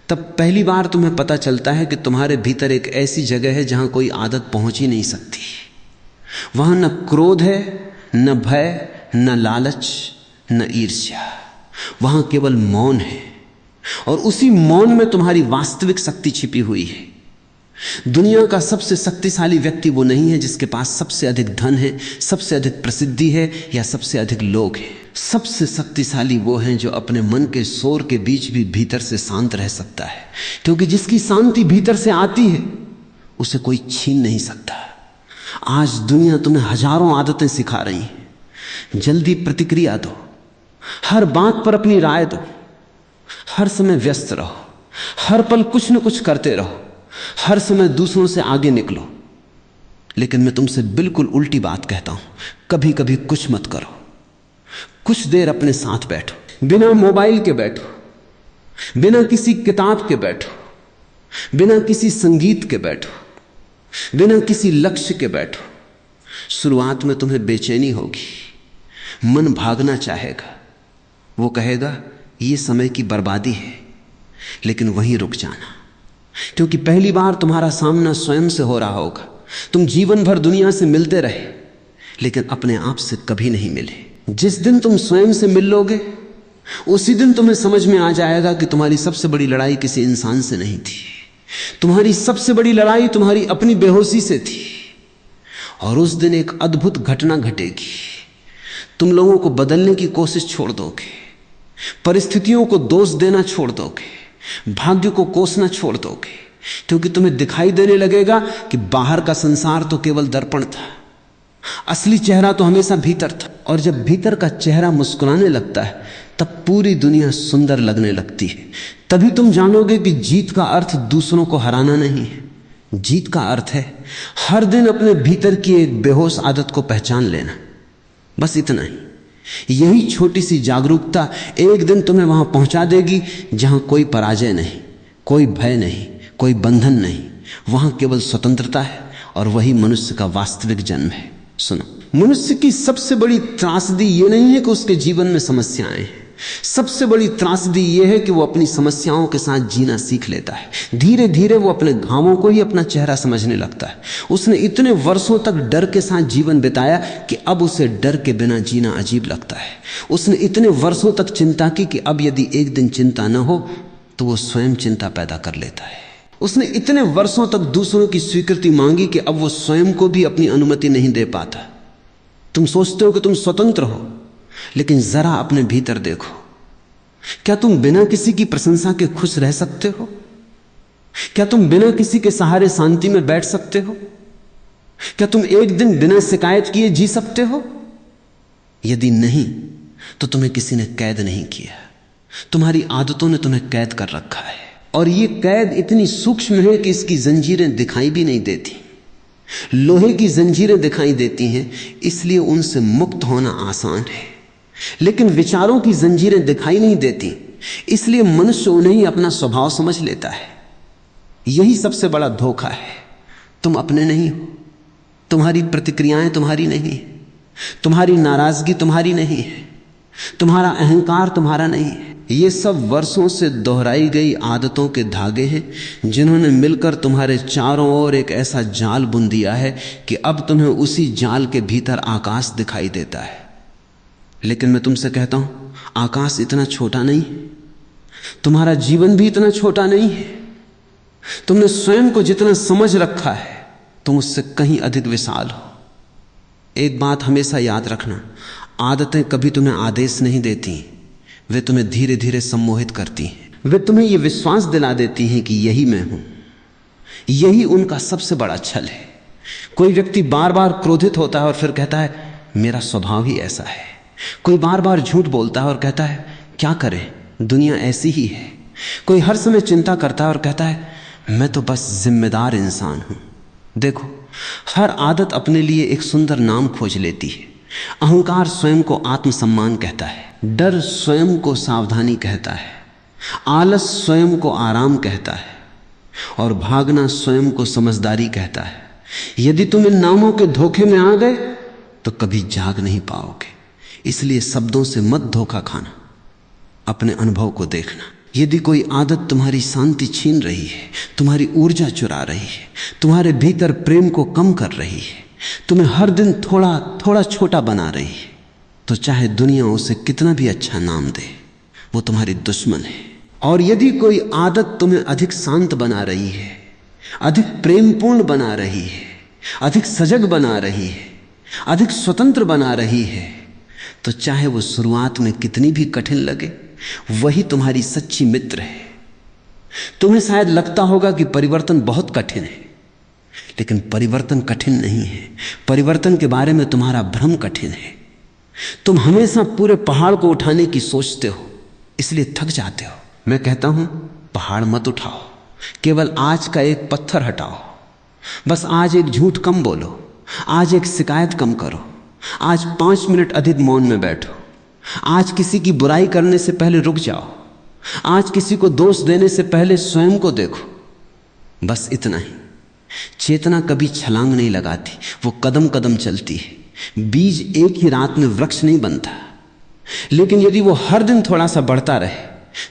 तब पहली बार तुम्हें पता चलता है कि तुम्हारे भीतर एक ऐसी जगह है जहां कोई आदत पहुंच ही नहीं सकती। वहां न क्रोध है, न भय, न लालच, न ईर्ष्या। वहां केवल मौन है, और उसी मौन में तुम्हारी वास्तविक शक्ति छिपी हुई है। दुनिया का सबसे शक्तिशाली व्यक्ति वो नहीं है जिसके पास सबसे अधिक धन है, सबसे अधिक प्रसिद्धि है या सबसे अधिक लोग हैं। सबसे शक्तिशाली वो हैं जो अपने मन के शोर के बीच भी भीतर से शांत रह सकता है, क्योंकि जिसकी शांति भीतर से आती है उसे कोई छीन नहीं सकता। आज दुनिया तुम्हें हजारों आदतें सिखा रही है। जल्दी प्रतिक्रिया दो, हर बात पर अपनी राय दो, हर समय व्यस्त रहो, हर पल कुछ न कुछ करते रहो, हर समय दूसरों से आगे निकलो। लेकिन मैं तुमसे बिल्कुल उल्टी बात कहता हूं, कभी कभी कुछ मत करो। कुछ देर अपने साथ बैठो, बिना मोबाइल के बैठो, बिना किसी किताब के बैठो, बिना किसी संगीत के बैठो, बिना किसी लक्ष्य के बैठो। शुरुआत में तुम्हें बेचैनी होगी, मन भागना चाहेगा, वो कहेगा ये समय की बर्बादी है, लेकिन वहीं रुक जाना, क्योंकि पहली बार तुम्हारा सामना स्वयं से हो रहा होगा। तुम जीवन भर दुनिया से मिलते रहे लेकिन अपने आप से कभी नहीं मिले। जिस दिन तुम स्वयं से मिल लोगे उसी दिन तुम्हें समझ में आ जाएगा कि तुम्हारी सबसे बड़ी लड़ाई किसी इंसान से नहीं थी, तुम्हारी सबसे बड़ी लड़ाई तुम्हारी अपनी बेहोशी से थी। और उस दिन एक अद्भुत घटना घटेगी, तुम लोगों को बदलने की कोशिश छोड़ दोगे, परिस्थितियों को दोष देना छोड़ दोगे, भाग्य को कोसना छोड़ दोगे, क्योंकि तुम्हें दिखाई देने लगेगा कि बाहर का संसार तो केवल दर्पण था, असली चेहरा तो हमेशा भीतर था। और जब भीतर का चेहरा मुस्कुराने लगता है तब पूरी दुनिया सुंदर लगने लगती है। तभी तुम जानोगे कि जीत का अर्थ दूसरों को हराना नहीं है, जीत का अर्थ है हर दिन अपने भीतर की एक बेहोश आदत को पहचान लेना। बस इतना ही। यही छोटी सी जागरूकता एक दिन तुम्हें वहां पहुंचा देगी जहां कोई पराजय नहीं, कोई भय नहीं, कोई बंधन नहीं। वहां केवल स्वतंत्रता है और वही मनुष्य का वास्तविक जन्म है। सुनो, मनुष्य की सबसे बड़ी त्रासदी ये नहीं है कि उसके जीवन में समस्याएं हैं। सबसे बड़ी त्रासदी यह है कि वो अपनी समस्याओं के साथ जीना सीख लेता है। धीरे धीरे वो अपने घावों को ही अपना चेहरा समझने लगता है। उसने इतने वर्षों तक डर के साथ जीवन बिताया कि अब उसे डर के बिना जीना अजीब लगता है। उसने इतने वर्षों तक चिंता की कि अब यदि एक दिन चिंता न हो तो वो स्वयं चिंता पैदा कर लेता है। उसने इतने वर्षों तक दूसरों की स्वीकृति मांगी कि अब वो स्वयं को भी अपनी अनुमति नहीं दे पाता। तुम सोचते हो कि तुम स्वतंत्र हो, लेकिन जरा अपने भीतर देखो, क्या तुम बिना किसी की प्रशंसा के खुश रह सकते हो? क्या तुम बिना किसी के सहारे शांति में बैठ सकते हो? क्या तुम एक दिन बिना शिकायत किए जी सकते हो? यदि नहीं तो तुम्हें किसी ने कैद नहीं किया, तुम्हारी आदतों ने तुम्हें कैद कर रखा है। और ये कैद इतनी सूक्ष्म है कि इसकी जंजीरें दिखाई भी नहीं देती। लोहे की जंजीरें दिखाई देती हैं, इसलिए उनसे मुक्त होना आसान है, लेकिन विचारों की जंजीरें दिखाई नहीं देती, इसलिए मनुष्य उन्हें ही अपना स्वभाव समझ लेता है। यही सबसे बड़ा धोखा है। तुम अपने नहीं हो, तुम्हारी प्रतिक्रियाएं तुम्हारी नहीं है, तुम्हारी नाराजगी तुम्हारी नहीं है, तुम्हारा अहंकार तुम्हारा नहीं है। ये सब वर्षों से दोहराई गई आदतों के धागे हैं जिन्होंने मिलकर तुम्हारे चारों ओर एक ऐसा जाल बुन दिया है कि अब तुम्हें उसी जाल के भीतर आकाश दिखाई देता है। लेकिन मैं तुमसे कहता हूं, आकाश इतना छोटा नहीं, तुम्हारा जीवन भी इतना छोटा नहीं है। तुमने स्वयं को जितना समझ रखा है तुम उससे कहीं अधिक विशाल हो। एक बात हमेशा याद रखना, आदतें कभी तुम्हें आदेश नहीं देती, वे तुम्हें धीरे धीरे सम्मोहित करती हैं। वे तुम्हें यह विश्वास दिला देती हैं कि यही मैं हूं। यही उनका सबसे बड़ा छल है। कोई व्यक्ति बार बार क्रोधित होता है और फिर कहता है मेरा स्वभाव ही ऐसा है। कोई बार बार झूठ बोलता है और कहता है क्या करे, दुनिया ऐसी ही है। कोई हर समय चिंता करता है और कहता है मैं तो बस जिम्मेदार इंसान हूं। देखो, हर आदत अपने लिए एक सुंदर नाम खोज लेती है। अहंकार स्वयं को आत्मसम्मान कहता है, डर स्वयं को सावधानी कहता है, आलस स्वयं को आराम कहता है और भागना स्वयं को समझदारी कहता है। यदि तुम इन नामों के धोखे में आ गए तो कभी जाग नहीं पाओगे। इसलिए शब्दों से मत धोखा खाना, अपने अनुभव को देखना। यदि कोई आदत तुम्हारी शांति छीन रही है, तुम्हारी ऊर्जा चुरा रही है, तुम्हारे भीतर प्रेम को कम कर रही है, तुम्हें हर दिन थोड़ा थोड़ा छोटा बना रही है, तो चाहे दुनिया उसे कितना भी अच्छा नाम दे, वो तुम्हारी दुश्मन है। और यदि कोई आदत तुम्हें अधिक शांत बना रही है, अधिक प्रेमपूर्ण बना रही है, अधिक सजग बना रही है, अधिक स्वतंत्र बना रही है, तो चाहे वो शुरुआत में कितनी भी कठिन लगे, वही तुम्हारी सच्ची मित्र है। तुम्हें शायद लगता होगा कि परिवर्तन बहुत कठिन है, लेकिन परिवर्तन कठिन नहीं है। परिवर्तन के बारे में तुम्हारा भ्रम कठिन है। तुम हमेशा पूरे पहाड़ को उठाने की सोचते हो, इसलिए थक जाते हो। मैं कहता हूं पहाड़ मत उठाओ, केवल आज का एक पत्थर हटाओ। बस आज एक झूठ कम बोलो, आज एक शिकायत कम करो, आज 5 मिनट अधिक मौन में बैठो, आज किसी की बुराई करने से पहले रुक जाओ, आज किसी को दोष देने से पहले स्वयं को देखो। बस इतना ही। चेतना कभी छलांग नहीं लगाती, वो कदम कदम चलती है। बीज एक ही रात में वृक्ष नहीं बनता, लेकिन यदि वो हर दिन थोड़ा सा बढ़ता रहे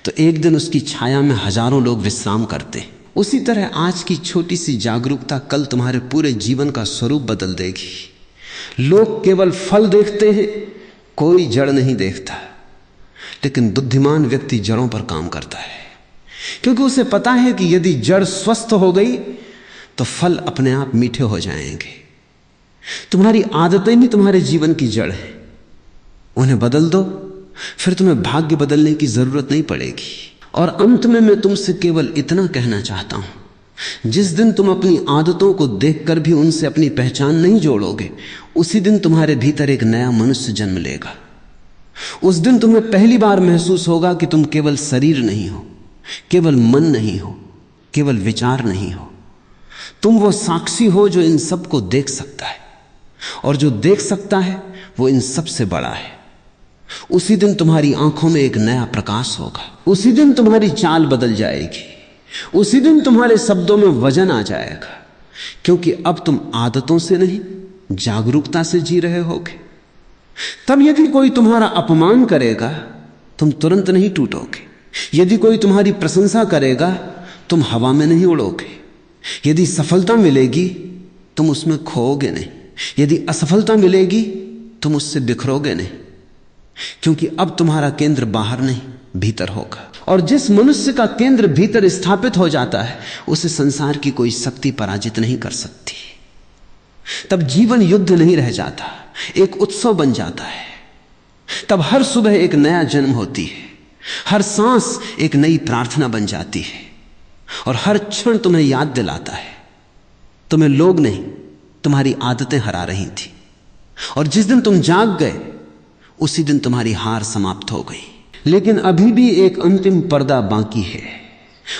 तो एक दिन उसकी छाया में हजारों लोग विश्राम करते। उसी तरह आज की छोटी सी जागरूकता कल तुम्हारे पूरे जीवन का स्वरूप बदल देगी। लोग केवल फल देखते हैं, कोई जड़ नहीं देखता, लेकिन बुद्धिमान व्यक्ति जड़ों पर काम करता है, क्योंकि उसे पता है कि यदि जड़ स्वस्थ हो गई तो फल अपने आप मीठे हो जाएंगे। तुम्हारी आदतें भी तुम्हारे जीवन की जड़ है, उन्हें बदल दो, फिर तुम्हें भाग्य बदलने की जरूरत नहीं पड़ेगी। और अंत में मैं तुमसे केवल इतना कहना चाहता हूं, जिस दिन तुम अपनी आदतों को देखकर भी उनसे अपनी पहचान नहीं जोड़ोगे, उसी दिन तुम्हारे भीतर एक नया मनुष्य जन्म लेगा। उस दिन तुम्हें पहली बार महसूस होगा कि तुम केवल शरीर नहीं हो, केवल मन नहीं हो, केवल विचार नहीं हो। तुम वो साक्षी हो जो इन सब को देख सकता है, और जो देख सकता है वो इन सब से बड़ा है। उसी दिन तुम्हारी आंखों में एक नया प्रकाश होगा। उसी दिन तुम्हारी चाल बदल जाएगी। उसी दिन तुम्हारे शब्दों में वजन आ जाएगा। क्योंकि अब तुम आदतों से नहीं, जागरूकता से जी रहे होगे। तब यदि कोई तुम्हारा अपमान करेगा, तुम तुरंत नहीं टूटोगे। यदि कोई तुम्हारी प्रशंसा करेगा, तुम हवा में नहीं उड़ोगे। यदि सफलता मिलेगी, तुम उसमें खोओगे नहीं। यदि असफलता मिलेगी, तुम उससे बिखरोगे नहीं, क्योंकि अब तुम्हारा केंद्र बाहर नहीं, भीतर होगा। और जिस मनुष्य का केंद्र भीतर स्थापित हो जाता है, उसे संसार की कोई शक्ति पराजित नहीं कर सकती। तब जीवन युद्ध नहीं रह जाता, एक उत्सव बन जाता है। तब हर सुबह एक नया जन्म होती है, हर सांस एक नई प्रार्थना बन जाती है, और हर क्षण तुम्हें याद दिलाता है तुम्हें लोग नहीं, तुम्हारी आदतें हरा रही थी। और जिस दिन तुम जाग गए, उसी दिन तुम्हारी हार समाप्त हो गई। लेकिन अभी भी एक अंतिम पर्दा बाकी है,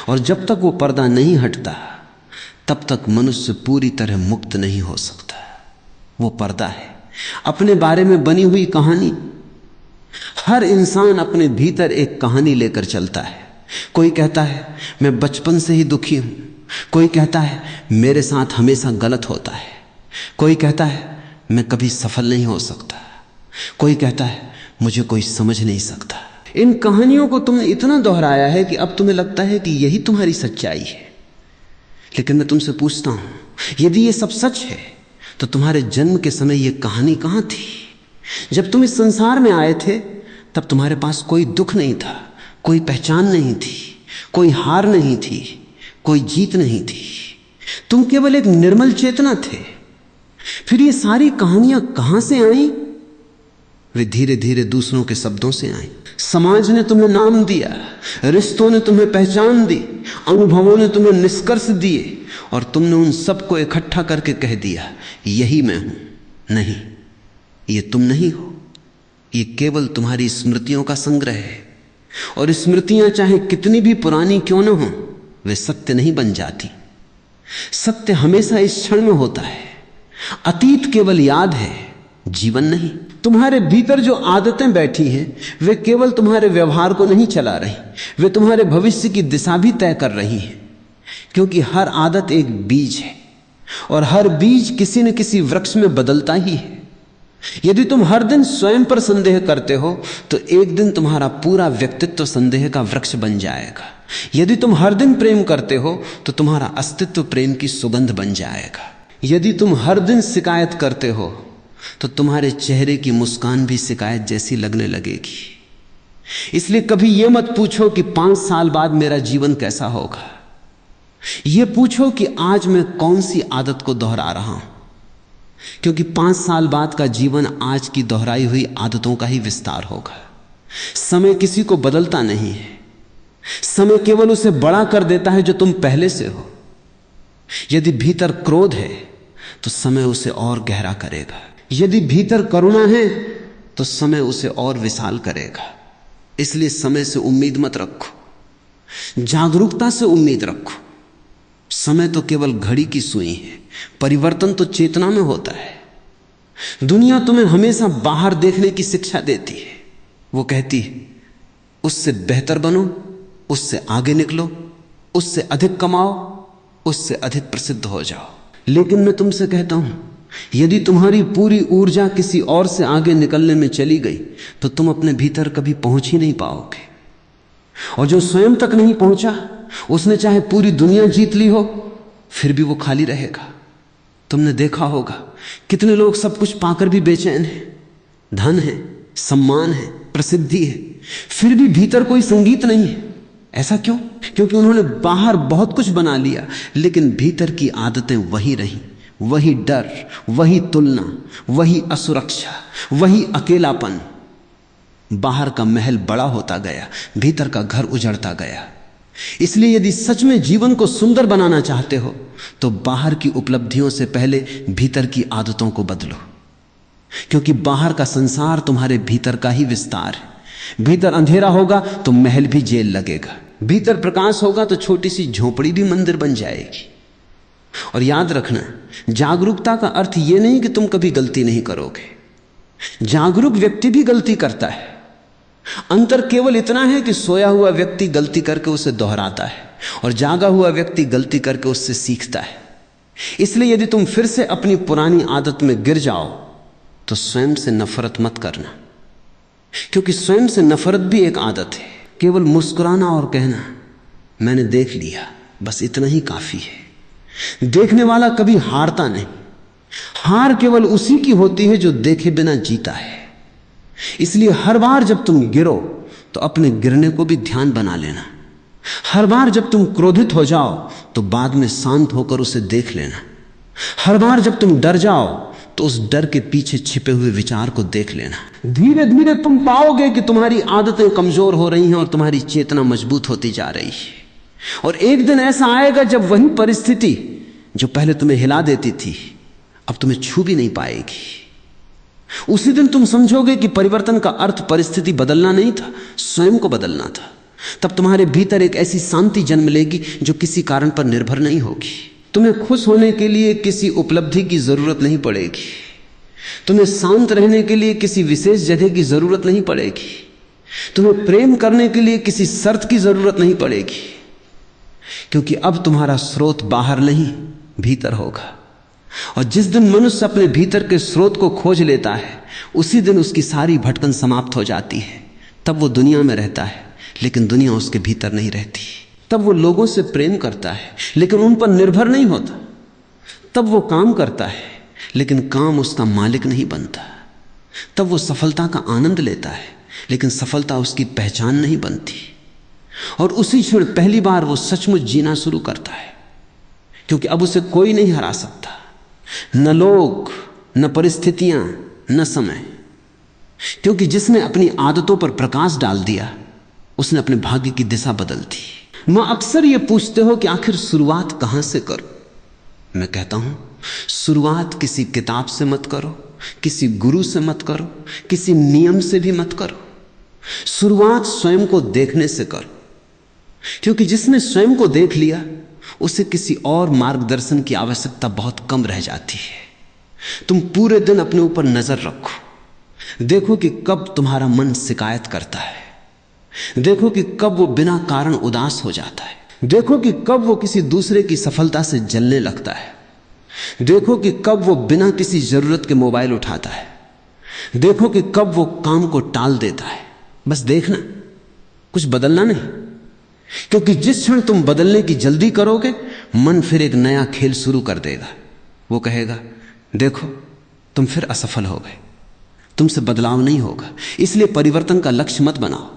और जब तक वो पर्दा नहीं हटता, तब तक मनुष्य पूरी तरह मुक्त नहीं हो सकता। वो पर्दा है अपने बारे में बनी हुई कहानी। हर इंसान अपने भीतर एक कहानी लेकर चलता है। कोई कहता है मैं बचपन से ही दुखी हूं, कोई कहता है मेरे साथ हमेशा गलत होता है, कोई कहता है मैं कभी सफल नहीं हो सकता, कोई कहता है मुझे कोई समझ नहीं सकता। इन कहानियों को तुमने इतना दोहराया है कि अब तुम्हें लगता है कि यही तुम्हारी सच्चाई है। लेकिन मैं तुमसे पूछता हूं, यदि ये सब सच है, तो तुम्हारे जन्म के समय ये कहानी कहां थी? जब तुम इस संसार में आए थे, तब तुम्हारे पास कोई दुख नहीं था, कोई पहचान नहीं थी, कोई हार नहीं थी, कोई जीत नहीं थी। तुम केवल एक निर्मल चेतना थे। फिर ये सारी कहानियां कहां से आई? वे धीरे धीरे दूसरों के शब्दों से आई। समाज ने तुम्हें नाम दिया, रिश्तों ने तुम्हें पहचान दी, अनुभवों ने तुम्हें निष्कर्ष दिए, और तुमने उन सबको इकट्ठा करके कह दिया यही मैं हूं। नहीं, ये तुम नहीं हो, ये केवल तुम्हारी स्मृतियों का संग्रह है। और स्मृतियां चाहे कितनी भी पुरानी क्यों न हो, वे सत्य नहीं बन जाती। सत्य हमेशा इस क्षण में होता है। अतीत केवल याद है, जीवन नहीं। तुम्हारे भीतर जो आदतें बैठी हैं, वे केवल तुम्हारे व्यवहार को नहीं चला रही, वे तुम्हारे भविष्य की दिशा भी तय कर रही हैं। क्योंकि हर आदत एक बीज है, और हर बीज किसी न किसी वृक्ष में बदलता ही है। यदि तुम हर दिन स्वयं पर संदेह करते हो, तो एक दिन तुम्हारा पूरा व्यक्तित्व संदेह का वृक्ष बन जाएगा। यदि तुम हर दिन प्रेम करते हो, तो तुम्हारा अस्तित्व प्रेम की सुगंध बन जाएगा। यदि तुम हर दिन शिकायत करते हो, तो तुम्हारे चेहरे की मुस्कान भी शिकायत जैसी लगने लगेगी। इसलिए कभी यह मत पूछो कि 5 साल बाद मेरा जीवन कैसा होगा। यह पूछो कि आज मैं कौन सी आदत को दोहरा रहा हूं, क्योंकि 5 साल बाद का जीवन आज की दोहराई हुई आदतों का ही विस्तार होगा। समय किसी को बदलता नहीं है, समय केवल उसे बड़ा कर देता है जो तुम पहले से हो। यदि भीतर क्रोध है, तो समय उसे और गहरा करेगा। यदि भीतर करुणा है, तो समय उसे और विशाल करेगा। इसलिए समय से उम्मीद मत रखो, जागरूकता से उम्मीद रखो। समय तो केवल घड़ी की सुई है, परिवर्तन तो चेतना में होता है। दुनिया तुम्हें हमेशा बाहर देखने की शिक्षा देती है। वो कहती है उससे बेहतर बनो, उससे आगे निकलो, उससे अधिक कमाओ, उससे अधिक प्रसिद्ध हो जाओ। लेकिन मैं तुमसे कहता हूं, यदि तुम्हारी पूरी ऊर्जा किसी और से आगे निकलने में चली गई, तो तुम अपने भीतर कभी पहुंच ही नहीं पाओगे। और जो स्वयं तक नहीं पहुंचा, उसने चाहे पूरी दुनिया जीत ली हो, फिर भी वो खाली रहेगा। तुमने देखा होगा कितने लोग सब कुछ पाकर भी बेचैन हैं। धन है, सम्मान है, प्रसिद्धि है, फिर भी भीतर कोई संगीत नहीं है। ऐसा क्यों? क्योंकि उन्होंने बाहर बहुत कुछ बना लिया, लेकिन भीतर की आदतें वही रहीं। वही डर, वही तुलना, वही असुरक्षा, वही अकेलापन। बाहर का महल बड़ा होता गया, भीतर का घर उजड़ता गया। इसलिए यदि सच में जीवन को सुंदर बनाना चाहते हो, तो बाहर की उपलब्धियों से पहले भीतर की आदतों को बदलो। क्योंकि बाहर का संसार तुम्हारे भीतर का ही विस्तार है। भीतर अंधेरा होगा तो महल भी जेल लगेगा, भीतर प्रकाश होगा तो छोटी सी झोपड़ी भी मंदिर बन जाएगी। और याद रखना, जागरूकता का अर्थ यह नहीं कि तुम कभी गलती नहीं करोगे। जागरूक व्यक्ति भी गलती करता है। अंतर केवल इतना है कि सोया हुआ व्यक्ति गलती करके उसे दोहराता है, और जागा हुआ व्यक्ति गलती करके उससे सीखता है। इसलिए यदि तुम फिर से अपनी पुरानी आदत में गिर जाओ तो स्वयं से नफरत मत करना, क्योंकि स्वयं से नफरत भी एक आदत है। केवल मुस्कुराना और कहना मैंने देख लिया, बस इतना ही काफी है। देखने वाला कभी हारता नहीं। हार केवल उसी की होती है जो देखे बिना जीता है। इसलिए हर बार जब तुम गिरो तो अपने गिरने को भी ध्यान बना लेना। हर बार जब तुम क्रोधित हो जाओ तो बाद में शांत होकर उसे देख लेना। हर बार जब तुम डर जाओ तो उस डर के पीछे छिपे हुए विचार को देख लेना। धीरे धीरे तुम पाओगे कि तुम्हारी आदतें कमजोर हो रही हैं और तुम्हारी चेतना मजबूत होती जा रही है। और एक दिन ऐसा आएगा जब वही परिस्थिति जो पहले तुम्हें हिला देती थी अब तुम्हें छू भी नहीं पाएगी। उसी दिन तुम समझोगे कि परिवर्तन का अर्थ परिस्थिति बदलना नहीं था, स्वयं को बदलना था। तब तुम्हारे भीतर एक ऐसी शांति जन्म लेगी जो किसी कारण पर निर्भर नहीं होगी। तुम्हें खुश होने के लिए किसी उपलब्धि की जरूरत नहीं पड़ेगी। तुम्हें शांत रहने के लिए किसी विशेष जगह की जरूरत नहीं पड़ेगी। तुम्हें प्रेम करने के लिए किसी शर्त की जरूरत नहीं पड़ेगी, क्योंकि अब तुम्हारा स्रोत बाहर नहीं भीतर होगा। और जिस दिन मनुष्य अपने भीतर के स्रोत को खोज लेता है उसी दिन उसकी सारी भटकन समाप्त हो जाती है। तब वो दुनिया में रहता है लेकिन दुनिया उसके भीतर नहीं रहती। तब वो लोगों से प्रेम करता है लेकिन उन पर निर्भर नहीं होता। तब वो काम करता है लेकिन काम उसका मालिक नहीं बनता। तब वो सफलता का आनंद लेता है लेकिन सफलता उसकी पहचान नहीं बनती। और उसी क्षण पहली बार वो सचमुच जीना शुरू करता है, क्योंकि अब उसे कोई नहीं हरा सकता, न लोग, न परिस्थितियां, न समय। क्योंकि जिसने अपनी आदतों पर प्रकाश डाल दिया उसने अपने भाग्य की दिशा बदल दी। मां अक्सर ये पूछते हो कि आखिर शुरुआत कहां से करो। मैं कहता हूं शुरुआत किसी किताब से मत करो, किसी गुरु से मत करो, किसी नियम से भी मत करो। शुरुआत स्वयं को देखने से करो, क्योंकि जिसने स्वयं को देख लिया उसे किसी और मार्गदर्शन की आवश्यकता बहुत कम रह जाती है। तुम पूरे दिन अपने ऊपर नजर रखो, देखो कि कब तुम्हारा मन शिकायत करता है, देखो कि कब वो बिना कारण उदास हो जाता है, देखो कि कब वो किसी दूसरे की सफलता से जलने लगता है, देखो कि कब वो बिना किसी जरूरत के मोबाइल उठाता है, देखो कि कब वो काम को टाल देता है। बस देखना, कुछ बदलना नहीं, क्योंकि जिस क्षण तुम बदलने की जल्दी करोगे मन फिर एक नया खेल शुरू कर देगा। वो कहेगा देखो तुम फिर असफल हो गए, तुमसे बदलाव नहीं होगा। इसलिए परिवर्तन का लक्ष्य मत बनाओ,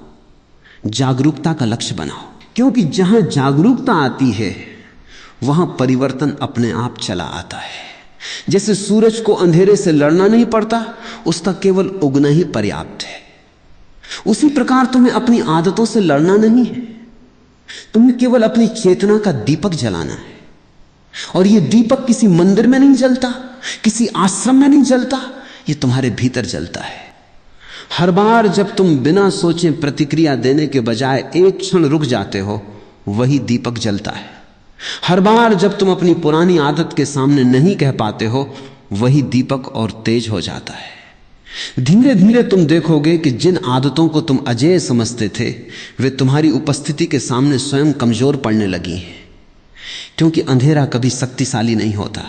जागरूकता का लक्ष्य बनाओ, क्योंकि जहां जागरूकता आती है वहां परिवर्तन अपने आप चला आता है। जैसे सूरज को अंधेरे से लड़ना नहीं पड़ता, उसका केवल उगना ही पर्याप्त है। उसी प्रकार तुम्हें अपनी आदतों से लड़ना नहीं है, तुम्हें केवल अपनी चेतना का दीपक जलाना है। और यह दीपक किसी मंदिर में नहीं जलता, किसी आश्रम में नहीं जलता, यह तुम्हारे भीतर जलता है। हर बार जब तुम बिना सोचे प्रतिक्रिया देने के बजाय एक क्षण रुक जाते हो वही दीपक जलता है। हर बार जब तुम अपनी पुरानी आदत के सामने नहीं कह पाते हो वही दीपक और तेज हो जाता है। धीरे धीरे तुम देखोगे कि जिन आदतों को तुम अजेय समझते थे वे तुम्हारी उपस्थिति के सामने स्वयं कमजोर पड़ने लगी हैं। क्योंकि अंधेरा कभी शक्तिशाली नहीं होता,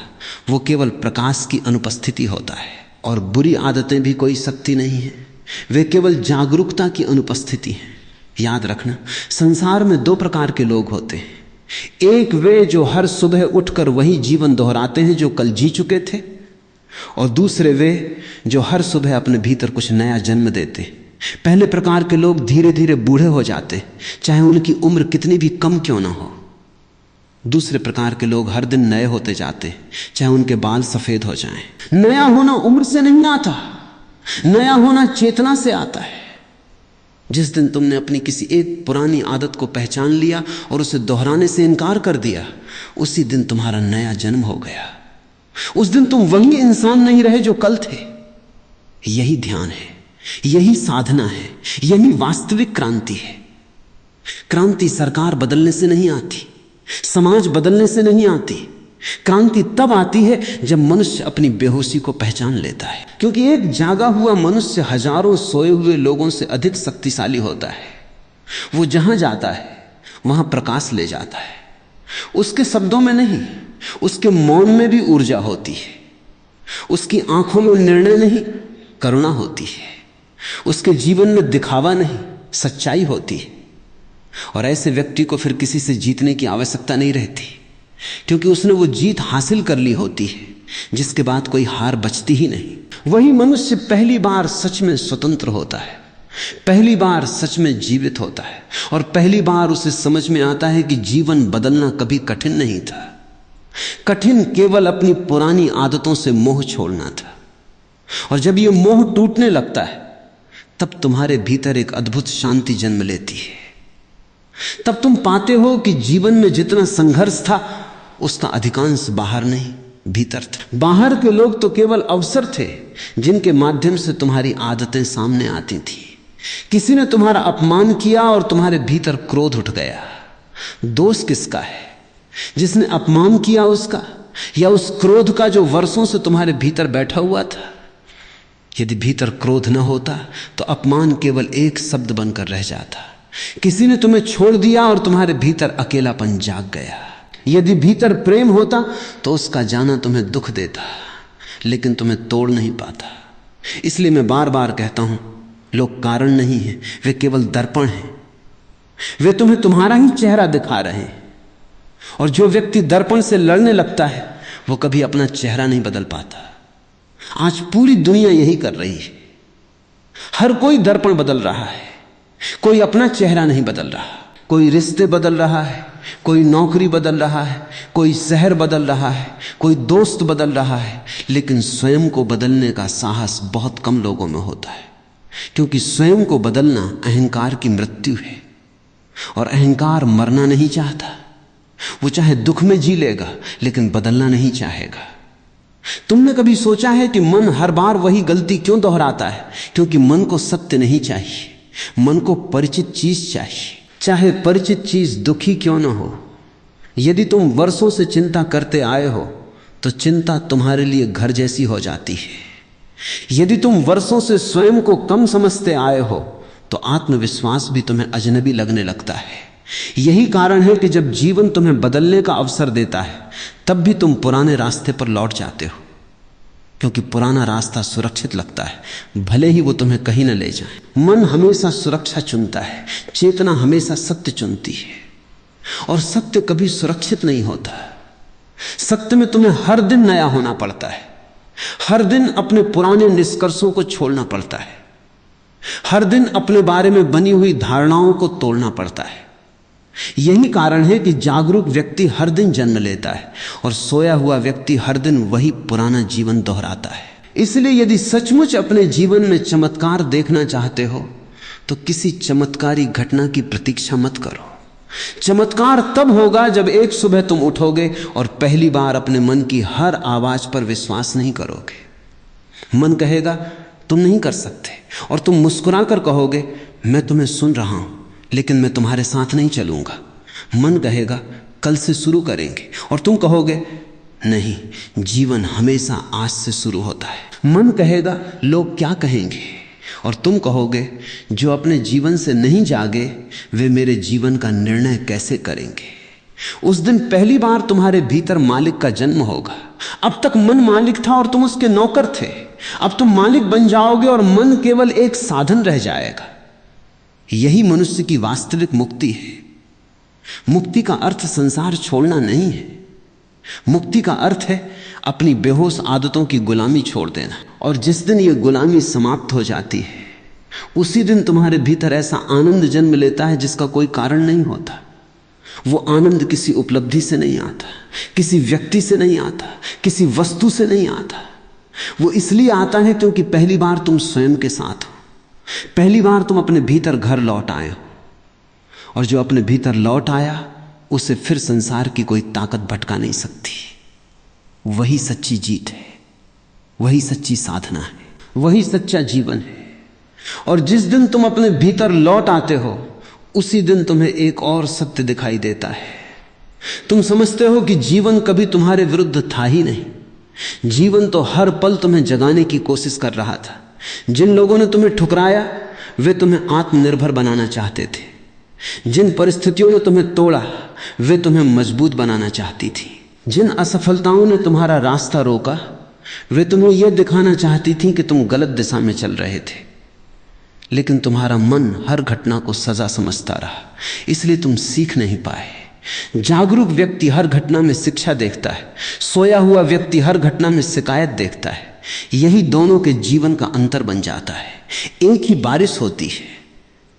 वो केवल प्रकाश की अनुपस्थिति होता है। और बुरी आदतें भी कोई शक्ति नहीं है, वे केवल जागरूकता की अनुपस्थिति है। याद रखना, संसार में दो प्रकार के लोग होते हैं। एक वे जो हर सुबह उठकर वही जीवन दोहराते हैं जो कल जी चुके थे, और दूसरे वे जो हर सुबह अपने भीतर कुछ नया जन्म देते। पहले प्रकार के लोग धीरे धीरे बूढ़े हो जाते, चाहे उनकी उम्र कितनी भी कम क्यों ना हो। दूसरे प्रकार के लोग हर दिन नए होते जाते, चाहे उनके बाल सफेद हो जाएं। नया होना उम्र से नहीं आता, नया होना चेतना से आता है। जिस दिन तुमने अपनी किसी एक पुरानी आदत को पहचान लिया और उसे दोहराने से इनकार कर दिया, उसी दिन तुम्हारा नया जन्म हो गया। उस दिन तुम वही इंसान नहीं रहे जो कल थे। यही ध्यान है, यही साधना है, यही वास्तविक क्रांति है। क्रांति सरकार बदलने से नहीं आती, समाज बदलने से नहीं आती। क्रांति तब आती है जब मनुष्य अपनी बेहोशी को पहचान लेता है, क्योंकि एक जागा हुआ मनुष्य हजारों सोए हुए लोगों से अधिक शक्तिशाली होता है। वो जहां जाता है वहां प्रकाश ले जाता है। उसके शब्दों में नहीं, उसके मौन में भी ऊर्जा होती है। उसकी आंखों में निर्णय नहीं, करुणा होती है। उसके जीवन में दिखावा नहीं, सच्चाई होती है। और ऐसे व्यक्ति को फिर किसी से जीतने की आवश्यकता नहीं रहती, क्योंकि उसने वो जीत हासिल कर ली होती है जिसके बाद कोई हार बचती ही नहीं। वही मनुष्य पहली बार सच में स्वतंत्र होता है, पहली बार सच में जीवित होता है, और पहली बार उसे समझ में आता है कि जीवन बदलना कभी कठिन नहीं था। कठिन केवल अपनी पुरानी आदतों से मोह छोड़ना था। और जब यह मोह टूटने लगता है, तब तुम्हारे भीतर एक अद्भुत शांति जन्म लेती है। तब तुम पाते हो कि जीवन में जितना संघर्ष था उसका अधिकांश बाहर नहीं, भीतर था। बाहर के लोग तो केवल अवसर थे जिनके माध्यम से तुम्हारी आदतें सामने आती थी। किसी ने तुम्हारा अपमान किया और तुम्हारे भीतर क्रोध उठ गया। दोष किसका है? जिसने अपमान किया उसका, या उस क्रोध का जो वर्षों से तुम्हारे भीतर बैठा हुआ था? यदि भीतर क्रोध न होता तो अपमान केवल एक शब्द बनकर रह जाता। किसी ने तुम्हें छोड़ दिया और तुम्हारे भीतर अकेलापन जाग गया। यदि भीतर प्रेम होता तो उसका जाना तुम्हें दुख देता, लेकिन तुम्हें तोड़ नहीं पाता। इसलिए मैं बार बार कहता हूं, लोग कारण नहीं हैं, वे केवल दर्पण हैं। वे तुम्हें तुम्हारा ही चेहरा दिखा रहे हैं। और जो व्यक्ति दर्पण से लड़ने लगता है वो कभी अपना चेहरा नहीं बदल पाता। आज पूरी दुनिया यही कर रही है। हर कोई दर्पण बदल रहा है, कोई अपना चेहरा नहीं बदल रहा। कोई रिश्ते बदल रहा है, कोई नौकरी बदल रहा है, कोई शहर बदल रहा है, कोई दोस्त बदल रहा है, लेकिन स्वयं को बदलने का साहस बहुत कम लोगों में होता है। क्योंकि स्वयं को बदलना अहंकार की मृत्यु है, और अहंकार मरना नहीं चाहता। वो चाहे दुख में जी लेगा लेकिन बदलना नहीं चाहेगा। तुमने कभी सोचा है कि मन हर बार वही गलती क्यों दोहराता है? क्योंकि मन को सत्य नहीं चाहिए, मन को परिचित चीज चाहिए, चाहे परिचित चीज दुखी क्यों ना हो। यदि तुम वर्षों से चिंता करते आए हो तो चिंता तुम्हारे लिए घर जैसी हो जाती है। यदि तुम वर्षों से स्वयं को कम समझते आए हो तो आत्मविश्वास भी तुम्हें अजनबी लगने लगता है। यही कारण है कि जब जीवन तुम्हें बदलने का अवसर देता है तब भी तुम पुराने रास्ते पर लौट जाते हो, क्योंकि पुराना रास्ता सुरक्षित लगता है, भले ही वो तुम्हें कहीं न ले जाए। मन हमेशा सुरक्षा चुनता है, चेतना हमेशा सत्य चुनती है, और सत्य कभी सुरक्षित नहीं होता। सत्य में तुम्हें हर दिन नया होना पड़ता है, हर दिन अपने पुराने निष्कर्षों को छोड़ना पड़ता है, हर दिन अपने बारे में बनी हुई धारणाओं को तोड़ना पड़ता है। यही कारण है कि जागरूक व्यक्ति हर दिन जन्म लेता है और सोया हुआ व्यक्ति हर दिन वही पुराना जीवन दोहराता है। इसलिए यदि सचमुच अपने जीवन में चमत्कार देखना चाहते हो तो किसी चमत्कारी घटना की प्रतीक्षा मत करो। चमत्कार तब होगा जब एक सुबह तुम उठोगे और पहली बार अपने मन की हर आवाज पर विश्वास नहीं करोगे। मन कहेगा तुम नहीं कर सकते, और तुम मुस्कुराकर कहोगे मैं तुम्हें सुन रहा हूं लेकिन मैं तुम्हारे साथ नहीं चलूंगा। मन कहेगा कल से शुरू करेंगे, और तुम कहोगे नहीं, जीवन हमेशा आज से शुरू होता है। मन कहेगा लोग क्या कहेंगे, और तुम कहोगे जो अपने जीवन से नहीं जागे वे मेरे जीवन का निर्णय कैसे करेंगे। उस दिन पहली बार तुम्हारे भीतर मालिक का जन्म होगा। अब तक मन मालिक था और तुम उसके नौकर थे। अब तुम मालिक बन जाओगे और मन केवल एक साधन रह जाएगा। यही मनुष्य की वास्तविक मुक्ति है। मुक्ति का अर्थ संसार छोड़ना नहीं है। मुक्ति का अर्थ है अपनी बेहोश आदतों की गुलामी छोड़ देना। और जिस दिन यह गुलामी समाप्त हो जाती है उसी दिन तुम्हारे भीतर ऐसा आनंद जन्म लेता है जिसका कोई कारण नहीं होता। वो आनंद किसी उपलब्धि से नहीं आता, किसी व्यक्ति से नहीं आता, किसी वस्तु से नहीं आता। वो इसलिए आता है क्योंकि पहली बार तुम स्वयं के साथ हो, पहली बार तुम अपने भीतर घर लौट आए हो। और जो अपने भीतर लौट आया उसे फिर संसार की कोई ताकत भटका नहीं सकती। वही सच्ची जीत है, वही सच्ची साधना है, वही सच्चा जीवन है। और जिस दिन तुम अपने भीतर लौट आते हो उसी दिन तुम्हें एक और सत्य दिखाई देता है। तुम समझते हो कि जीवन कभी तुम्हारे विरुद्ध था ही नहीं। जीवन तो हर पल तुम्हें जगाने की कोशिश कर रहा था। जिन लोगों ने तुम्हें ठुकराया वे तुम्हें आत्मनिर्भर बनाना चाहते थे, जिन परिस्थितियों ने तुम्हें तोड़ा वे तुम्हें मजबूत बनाना चाहती थी। जिन असफलताओं ने तुम्हारा रास्ता रोका वे तुम्हें यह दिखाना चाहती थी कि तुम गलत दिशा में चल रहे थे। लेकिन तुम्हारा मन हर घटना को सजा समझता रहा, इसलिए तुम सीख नहीं पाए। जागरूक व्यक्ति हर घटना में शिक्षा देखता है, सोया हुआ व्यक्ति हर घटना में शिकायत देखता है। यही दोनों के जीवन का अंतर बन जाता है। एक ही बारिश होती है,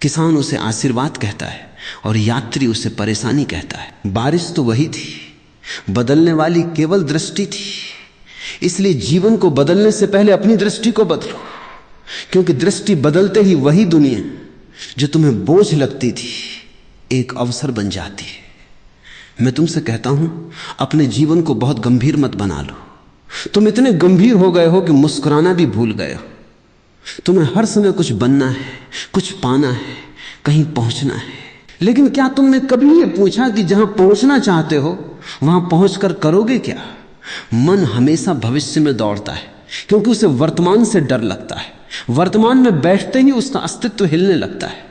किसान उसे आशीर्वाद कहता है और यात्री उसे परेशानी कहता है। बारिश तो वही थी, बदलने वाली केवल दृष्टि थी। इसलिए जीवन को बदलने से पहले अपनी दृष्टि को बदलो, क्योंकि दृष्टि बदलते ही वही दुनिया जो तुम्हें बोझ लगती थी एक अवसर बन जाती है। मैं तुमसे कहता हूं, अपने जीवन को बहुत गंभीर मत बना लो। तुम इतने गंभीर हो गए हो कि मुस्कुराना भी भूल गए हो। तुम्हें हर समय कुछ बनना है, कुछ पाना है, कहीं पहुंचना है। लेकिन क्या तुमने कभी यह पूछा कि जहां पहुंचना चाहते हो वहां पहुंचकर करोगे क्या? मन हमेशा भविष्य में दौड़ता है, क्योंकि उसे वर्तमान से डर लगता है। वर्तमान में बैठते ही उसका अस्तित्व हिलने लगता है।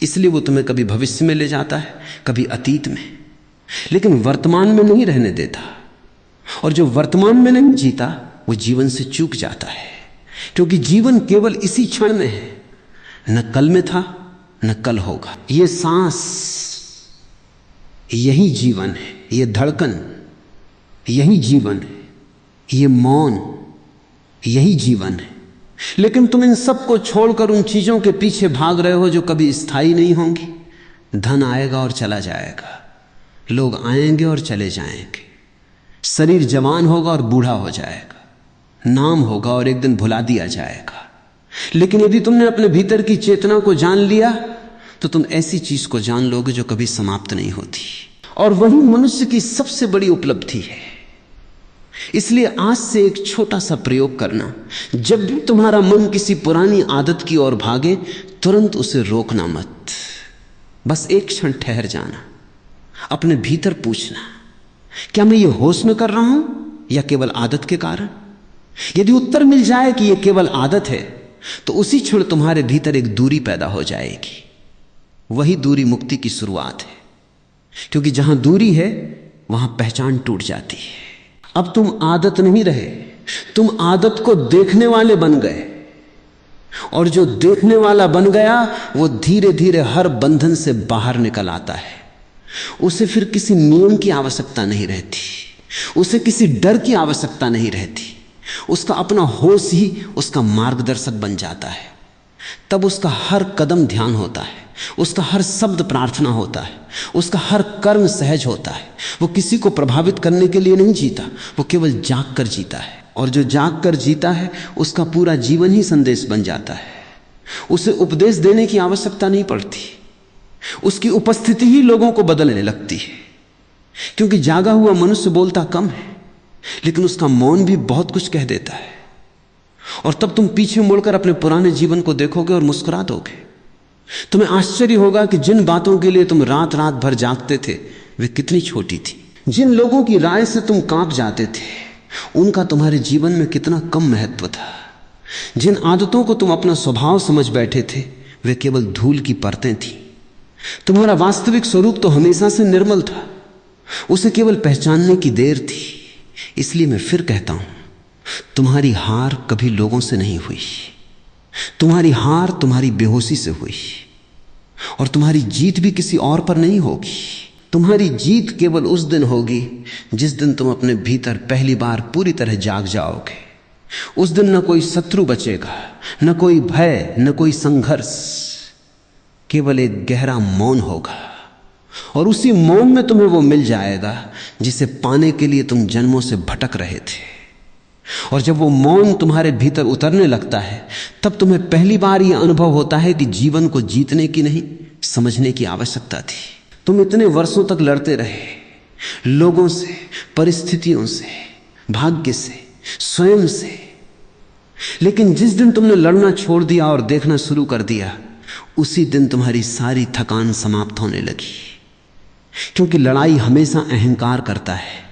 इसलिए वो तुम्हें कभी भविष्य में ले जाता है, कभी अतीत में, लेकिन वर्तमान में नहीं रहने देता। और जो वर्तमान में नहीं जीता वो जीवन से चूक जाता है, क्योंकि जीवन केवल इसी क्षण में है। न कल में था न कल होगा। ये सांस यही जीवन है, ये धड़कन यही जीवन है, ये मौन यही जीवन है। लेकिन तुम इन सब को छोड़कर उन चीजों के पीछे भाग रहे हो जो कभी स्थायी नहीं होंगी। धन आएगा और चला जाएगा, लोग आएंगे और चले जाएंगे, शरीर जवान होगा और बूढ़ा हो जाएगा, नाम होगा और एक दिन भुला दिया जाएगा। लेकिन यदि तुमने अपने भीतर की चेतना को जान लिया तो तुम ऐसी चीज को जान लोगे जो कभी समाप्त नहीं होती। और वही मनुष्य की सबसे बड़ी उपलब्धि है। इसलिए आज से एक छोटा सा प्रयोग करना। जब भी तुम्हारा मन किसी पुरानी आदत की ओर भागे, तुरंत उसे रोकना मत। बस एक क्षण ठहर जाना, अपने भीतर पूछना, क्या मैं ये होश में कर रहा हूं या केवल आदत के कारण? यदि उत्तर मिल जाए कि यह केवल आदत है, तो उसी क्षण तुम्हारे भीतर एक दूरी पैदा हो जाएगी। वही दूरी मुक्ति की शुरुआत है, क्योंकि जहां दूरी है वहां पहचान टूट जाती है। अब तुम आदत नहीं रहे, तुम आदत को देखने वाले बन गए। और जो देखने वाला बन गया वो धीरे धीरे हर बंधन से बाहर निकल आता है। उसे फिर किसी नियम की आवश्यकता नहीं रहती, उसे किसी डर की आवश्यकता नहीं रहती। उसका अपना होश ही उसका मार्गदर्शक बन जाता है। तब उसका हर कदम ध्यान होता है, उसका हर शब्द प्रार्थना होता है, उसका हर कर्म सहज होता है। वो किसी को प्रभावित करने के लिए नहीं जीता, वो केवल जाग कर जीता है। और जो जाग कर जीता है उसका पूरा जीवन ही संदेश बन जाता है। उसे उपदेश देने की आवश्यकता नहीं पड़ती, उसकी उपस्थिति ही लोगों को बदलने लगती है। क्योंकि जागा हुआ मनुष्य बोलता कम है, लेकिन उसका मौन भी बहुत कुछ कह देता है। और तब तुम पीछे मुड़कर अपने पुराने जीवन को देखोगे और मुस्कुरा दोगे। तुम्हें आश्चर्य होगा कि जिन बातों के लिए तुम रात रात भर जागते थे वे कितनी छोटी थी। जिन लोगों की राय से तुम कांप जाते थे उनका तुम्हारे जीवन में कितना कम महत्व था। जिन आदतों को तुम अपना स्वभाव समझ बैठे थे वे केवल धूल की परतें थी। तुम्हारा वास्तविक स्वरूप तो हमेशा से निर्मल था, उसे केवल पहचानने की देर थी। इसलिए मैं फिर कहता हूं, तुम्हारी हार कभी लोगों से नहीं हुई, तुम्हारी हार तुम्हारी बेहोशी से हुई। और तुम्हारी जीत भी किसी और पर नहीं होगी। तुम्हारी जीत केवल उस दिन होगी जिस दिन तुम अपने भीतर पहली बार पूरी तरह जाग जाओगे। उस दिन न कोई शत्रु बचेगा, न कोई भय, न कोई संघर्ष, केवल एक गहरा मौन होगा। और उसी मौन में तुम्हें वो मिल जाएगा जिसे पाने के लिए तुम जन्मों से भटक रहे थे। और जब वो मौन तुम्हारे भीतर उतरने लगता है तब तुम्हें पहली बार यह अनुभव होता है कि जीवन को जीतने की नहीं, समझने की आवश्यकता थी। तुम इतने वर्षों तक लड़ते रहे, लोगों से, परिस्थितियों से, भाग्य से, स्वयं से। लेकिन जिस दिन तुमने लड़ना छोड़ दिया और देखना शुरू कर दिया, उसी दिन तुम्हारी सारी थकान समाप्त होने लगी। क्योंकि लड़ाई हमेशा अहंकार करता है,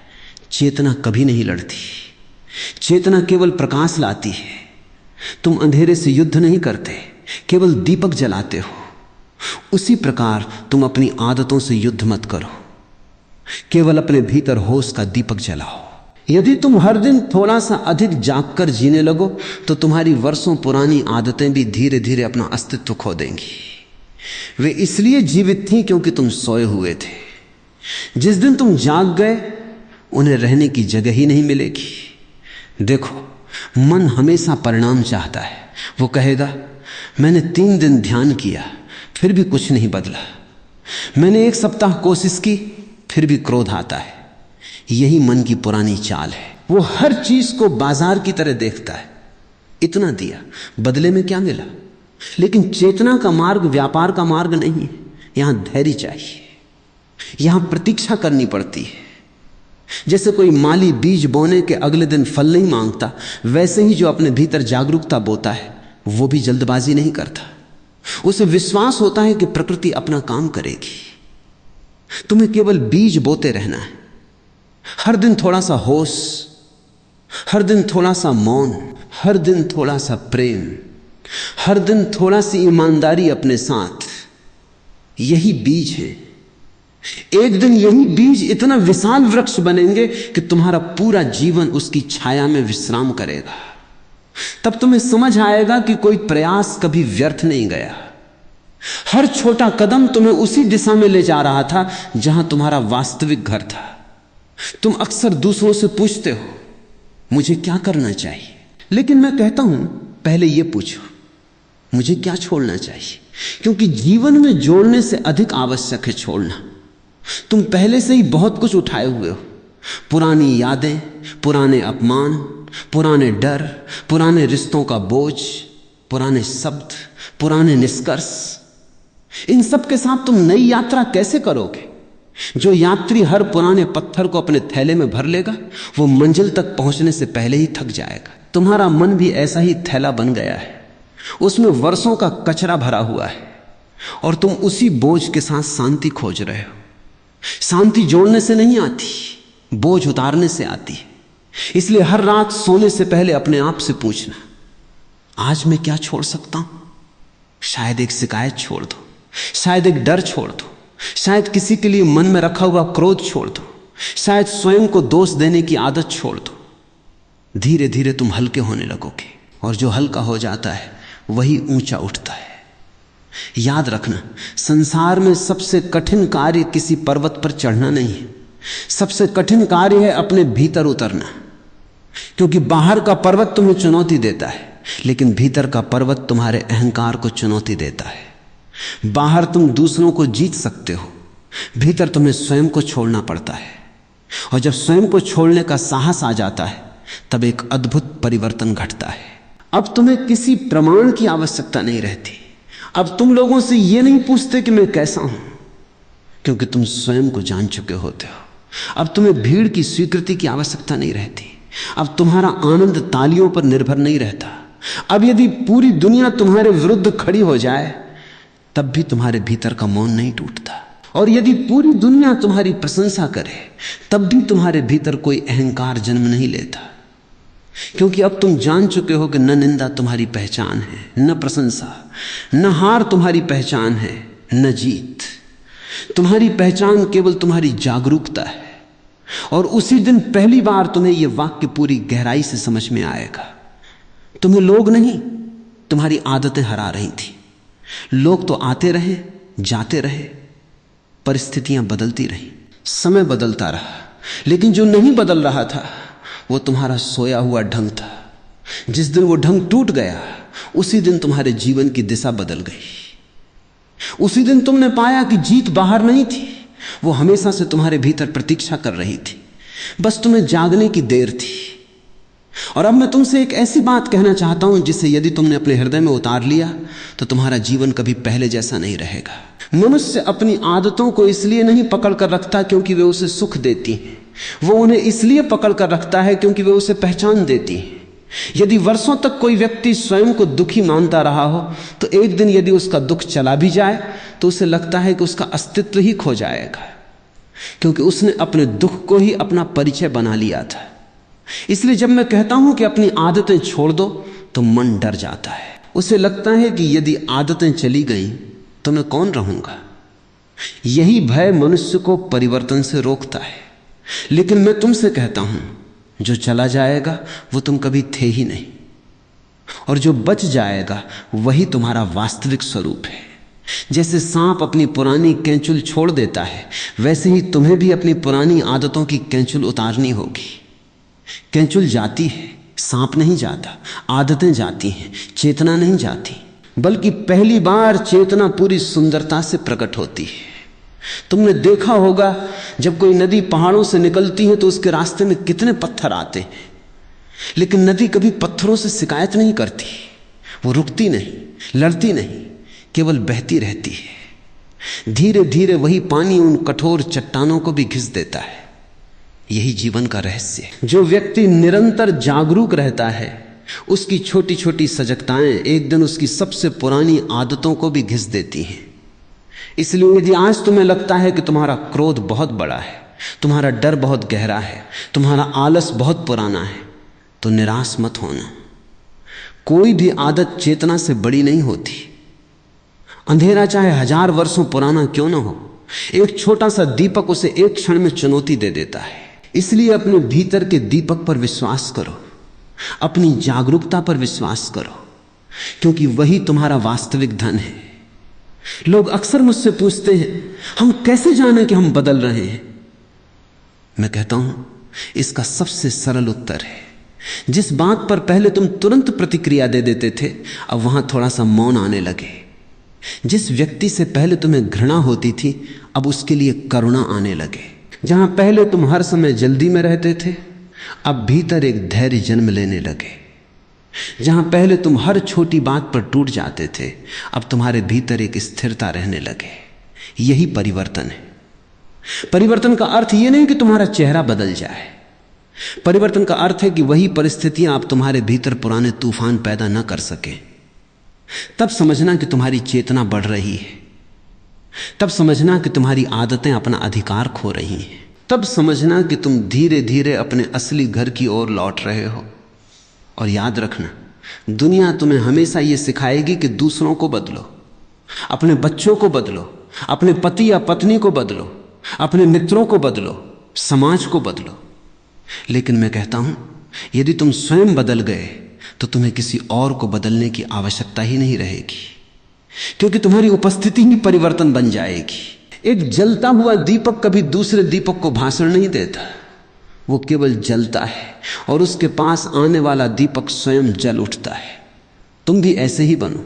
चेतना कभी नहीं लड़ती। चेतना केवल प्रकाश लाती है। तुम अंधेरे से युद्ध नहीं करते, केवल दीपक जलाते हो। उसी प्रकार तुम अपनी आदतों से युद्ध मत करो, केवल अपने भीतर होश का दीपक जलाओ। यदि तुम हर दिन थोड़ा सा अधिक जागकर जीने लगो तो तुम्हारी वर्षों पुरानी आदतें भी धीरे धीरे अपना अस्तित्व खो देंगी। वे इसलिए जीवित थीं क्योंकि तुम सोए हुए थे। जिस दिन तुम जाग गए उन्हें रहने की जगह ही नहीं मिलेगी। देखो, मन हमेशा परिणाम चाहता है। वो कहेगा, मैंने 3 दिन ध्यान किया फिर भी कुछ नहीं बदला, मैंने 1 सप्ताह कोशिश की फिर भी क्रोध आता है। यही मन की पुरानी चाल है। वो हर चीज को बाजार की तरह देखता है। इतना दिया, बदले में क्या मिला? लेकिन चेतना का मार्ग व्यापार का मार्ग नहीं है। यहां धैर्य चाहिए, यहां प्रतीक्षा करनी पड़ती है। जैसे कोई माली बीज बोने के अगले दिन फल नहीं मांगता, वैसे ही जो अपने भीतर जागरूकता बोता है वो भी जल्दबाजी नहीं करता। उसे विश्वास होता है कि प्रकृति अपना काम करेगी। तुम्हें केवल बीज बोते रहना है। हर दिन थोड़ा सा होश, हर दिन थोड़ा सा मौन, हर दिन थोड़ा सा प्रेम, हर दिन थोड़ा सी ईमानदारी अपने साथ। यही बीज है। एक दिन यही बीज इतना विशाल वृक्ष बनेंगे कि तुम्हारा पूरा जीवन उसकी छाया में विश्राम करेगा। तब तुम्हें समझ आएगा कि कोई प्रयास कभी व्यर्थ नहीं गया। हर छोटा कदम तुम्हें उसी दिशा में ले जा रहा था जहां तुम्हारा वास्तविक घर था। तुम अक्सर दूसरों से पूछते हो, मुझे क्या करना चाहिए? लेकिन मैं कहता हूं, पहले यह पूछो, मुझे क्या छोड़ना चाहिए? क्योंकि जीवन में जोड़ने से अधिक आवश्यक है छोड़ना। तुम पहले से ही बहुत कुछ उठाए हुए हो। पुरानी यादें, पुराने अपमान, पुराने डर, पुराने रिश्तों का बोझ, पुराने शब्द, पुराने निष्कर्ष। इन सब के साथ तुम नई यात्रा कैसे करोगे? जो यात्री हर पुराने पत्थर को अपने थैले में भर लेगा वो मंजिल तक पहुंचने से पहले ही थक जाएगा। तुम्हारा मन भी ऐसा ही थैला बन गया है। उसमें वर्षों का कचरा भरा हुआ है और तुम उसी बोझ के साथ शांति खोज रहे हो। शांति जोड़ने से नहीं आती, बोझ उतारने से आती है। इसलिए हर रात सोने से पहले अपने आप से पूछना, आज मैं क्या छोड़ सकता हूं? शायद एक शिकायत छोड़ दो, शायद एक डर छोड़ दो, शायद किसी के लिए मन में रखा हुआ क्रोध छोड़ दो, शायद स्वयं को दोष देने की आदत छोड़ दो। धीरे धीरे तुम हल्के होने लगोगे और जो हल्का हो जाता है वही ऊंचा उठता है। याद रखना, संसार में सबसे कठिन कार्य किसी पर्वत पर चढ़ना नहीं है, सबसे कठिन कार्य है अपने भीतर उतरना। क्योंकि बाहर का पर्वत तुम्हें चुनौती देता है, लेकिन भीतर का पर्वत तुम्हारे अहंकार को चुनौती देता है। बाहर तुम दूसरों को जीत सकते हो, भीतर तुम्हें स्वयं को छोड़ना पड़ता है। और जब स्वयं को छोड़ने का साहस आ जाता है तब एक अद्भुत परिवर्तन घटता है। अब तुम्हें किसी प्रमाण की आवश्यकता नहीं रहती। अब तुम लोगों से यह नहीं पूछते कि मैं कैसा हूं, क्योंकि तुम स्वयं को जान चुके होते हो। अब तुम्हें भीड़ की स्वीकृति की आवश्यकता नहीं रहती। अब तुम्हारा आनंद तालियों पर निर्भर नहीं रहता। अब यदि पूरी दुनिया तुम्हारे विरुद्ध खड़ी हो जाए तब भी तुम्हारे भीतर का मौन नहीं टूटता। और यदि पूरी दुनिया तुम्हारी प्रशंसा करे तब भी तुम्हारे भीतर कोई अहंकार जन्म नहीं लेता। क्योंकि अब तुम जान चुके हो कि न निंदा तुम्हारी पहचान है, न प्रशंसा, न हार तुम्हारी पहचान है, न जीत। तुम्हारी पहचान केवल तुम्हारी जागरूकता है। और उसी दिन पहली बार तुम्हें यह वाक्य पूरी गहराई से समझ में आएगा। तुम्हें लोग नहीं, तुम्हारी आदतें हरा रही थी। लोग तो आते रहे, जाते रहे, परिस्थितियां बदलती रही, समय बदलता रहा, लेकिन जो नहीं बदल रहा था वो तुम्हारा सोया हुआ ढंग था। जिस दिन वो ढंग टूट गया उसी दिन तुम्हारे जीवन की दिशा बदल गई। उसी दिन तुमने पाया कि जीत बाहर नहीं थी, वो हमेशा से तुम्हारे भीतर प्रतीक्षा कर रही थी, बस तुम्हें जागने की देर थी। और अब मैं तुमसे एक ऐसी बात कहना चाहता हूं जिसे यदि तुमने अपने हृदय में उतार लिया तो तुम्हारा जीवन कभी पहले जैसा नहीं रहेगा। मनुष्य अपनी आदतों को इसलिए नहीं पकड़ कर रखता क्योंकि वे उसे सुख देती हैं, वो उन्हें इसलिए पकड़ कर रखता है क्योंकि वे उसे पहचान देती हैं। यदि वर्षों तक कोई व्यक्ति स्वयं को दुखी मानता रहा हो तो एक दिन यदि उसका दुख चला भी जाए तो उसे लगता है कि उसका अस्तित्व ही खो जाएगा, क्योंकि उसने अपने दुख को ही अपना परिचय बना लिया था। इसलिए जब मैं कहता हूं कि अपनी आदतें छोड़ दो तो मन डर जाता है। उसे लगता है कि यदि आदतें चली गई तो मैं कौन रहूंगा। यही भय मनुष्य को परिवर्तन से रोकता है। लेकिन मैं तुमसे कहता हूं, जो चला जाएगा वो तुम कभी थे ही नहीं, और जो बच जाएगा वही तुम्हारा वास्तविक स्वरूप है। जैसे सांप अपनी पुरानी कैंचुल छोड़ देता है, वैसे ही तुम्हें भी अपनी पुरानी आदतों की कैंचुल उतारनी होगी। कैंचुल जाती है, सांप नहीं जाता। आदतें जाती हैं, चेतना नहीं जाती। बल्कि पहली बार चेतना पूरी सुंदरता से प्रकट होती है। तुमने देखा होगा जब कोई नदी पहाड़ों से निकलती है तो उसके रास्ते में कितने पत्थर आते हैं, लेकिन नदी कभी पत्थरों से शिकायत नहीं करती। वो रुकती नहीं, लड़ती नहीं, केवल बहती रहती है। धीरे धीरे वही पानी उन कठोर चट्टानों को भी घिस देता है। यही जीवन का रहस्य है। जो व्यक्ति निरंतर जागरूक रहता है, उसकी छोटी छोटी सजगताएं एक दिन उसकी सबसे पुरानी आदतों को भी घिस देती हैं। इसलिए यदि आज तुम्हें लगता है कि तुम्हारा क्रोध बहुत बड़ा है, तुम्हारा डर बहुत गहरा है, तुम्हारा आलस बहुत पुराना है, तो निराश मत होना। कोई भी आदत चेतना से बड़ी नहीं होती। अंधेरा चाहे 1000 वर्षों पुराना क्यों ना हो, एक छोटा सा दीपक उसे एक क्षण में चुनौती दे देता है। इसलिए अपने भीतर के दीपक पर विश्वास करो, अपनी जागरूकता पर विश्वास करो, क्योंकि वही तुम्हारा वास्तविक धन है। लोग अक्सर मुझसे पूछते हैं, हम कैसे जाने कि हम बदल रहे हैं। मैं कहता हूं, इसका सबसे सरल उत्तर है, जिस बात पर पहले तुम तुरंत प्रतिक्रिया दे देते थे, अब वहां थोड़ा सा मौन आने लगे। जिस व्यक्ति से पहले तुम्हें घृणा होती थी, अब उसके लिए करुणा आने लगे। जहां पहले तुम हर समय जल्दी में रहते थे, अब भीतर एक धैर्य जन्म लेने लगे। जहां पहले तुम हर छोटी बात पर टूट जाते थे, अब तुम्हारे भीतर एक स्थिरता रहने लगे। यही परिवर्तन है। परिवर्तन का अर्थ यह नहीं कि तुम्हारा चेहरा बदल जाए। परिवर्तन का अर्थ है कि वही परिस्थितियां अब तुम्हारे भीतर पुराने तूफान पैदा न कर सके। तब समझना कि तुम्हारी चेतना बढ़ रही है। तब समझना कि तुम्हारी आदतें अपना अधिकार खो रही हैं। तब समझना कि तुम धीरे धीरे अपने असली घर की ओर लौट रहे हो। और याद रखना, दुनिया तुम्हें हमेशा यह सिखाएगी कि दूसरों को बदलो, अपने बच्चों को बदलो, अपने पति या पत्नी को बदलो, अपने मित्रों को बदलो, समाज को बदलो। लेकिन मैं कहता हूं, यदि तुम स्वयं बदल गए तो तुम्हें किसी और को बदलने की आवश्यकता ही नहीं रहेगी, क्योंकि तुम्हारी उपस्थिति ही परिवर्तन बन जाएगी। एक जलता हुआ दीपक कभी दूसरे दीपक को भाषण नहीं देता, वो केवल जलता है और उसके पास आने वाला दीपक स्वयं जल उठता है। तुम भी ऐसे ही बनो।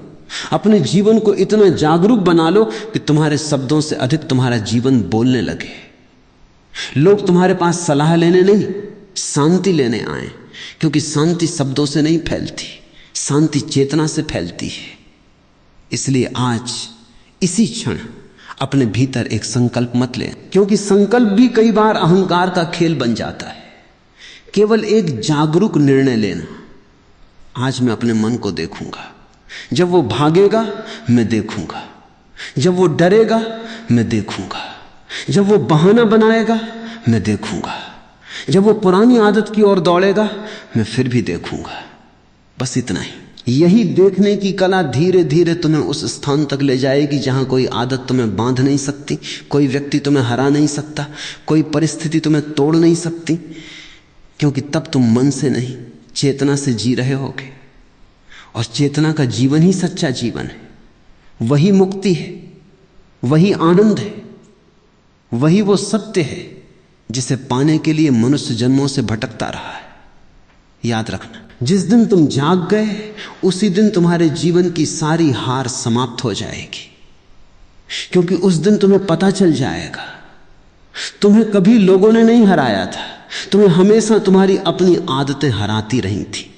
अपने जीवन को इतना जागरूक बना लो कि तुम्हारे शब्दों से अधिक तुम्हारा जीवन बोलने लगे। लोग तुम्हारे पास सलाह लेने नहीं, शांति लेने आए, क्योंकि शांति शब्दों से नहीं फैलती, शांति चेतना से फैलती है। इसलिए आज इसी क्षण अपने भीतर एक संकल्प मत ले, क्योंकि संकल्प भी कई बार अहंकार का खेल बन जाता है। केवल एक जागरूक निर्णय लेना, आज मैं अपने मन को देखूंगा। जब वो भागेगा मैं देखूंगा, जब वो डरेगा मैं देखूंगा, जब वो बहाना बनाएगा मैं देखूंगा, जब वो पुरानी आदत की ओर दौड़ेगा मैं फिर भी देखूंगा। बस इतना ही। यही देखने की कला धीरे धीरे तुम्हें उस स्थान तक ले जाएगी जहां कोई आदत तुम्हें बांध नहीं सकती, कोई व्यक्ति तुम्हें हरा नहीं सकता, कोई परिस्थिति तुम्हें तोड़ नहीं सकती, क्योंकि तब तुम मन से नहीं चेतना से जी रहे होगे। और चेतना का जीवन ही सच्चा जीवन है। वही मुक्ति है, वही आनंद है, वही वो सत्य है जिसे पाने के लिए मनुष्य जन्मों से भटकता रहा है। याद रखना, जिस दिन तुम जाग गए उसी दिन तुम्हारे जीवन की सारी हार समाप्त हो जाएगी, क्योंकि उस दिन तुम्हें पता चल जाएगा तुम्हें कभी लोगों ने नहीं हराया था, तुम्हें हमेशा तुम्हारी अपनी आदतें हराती रही थी।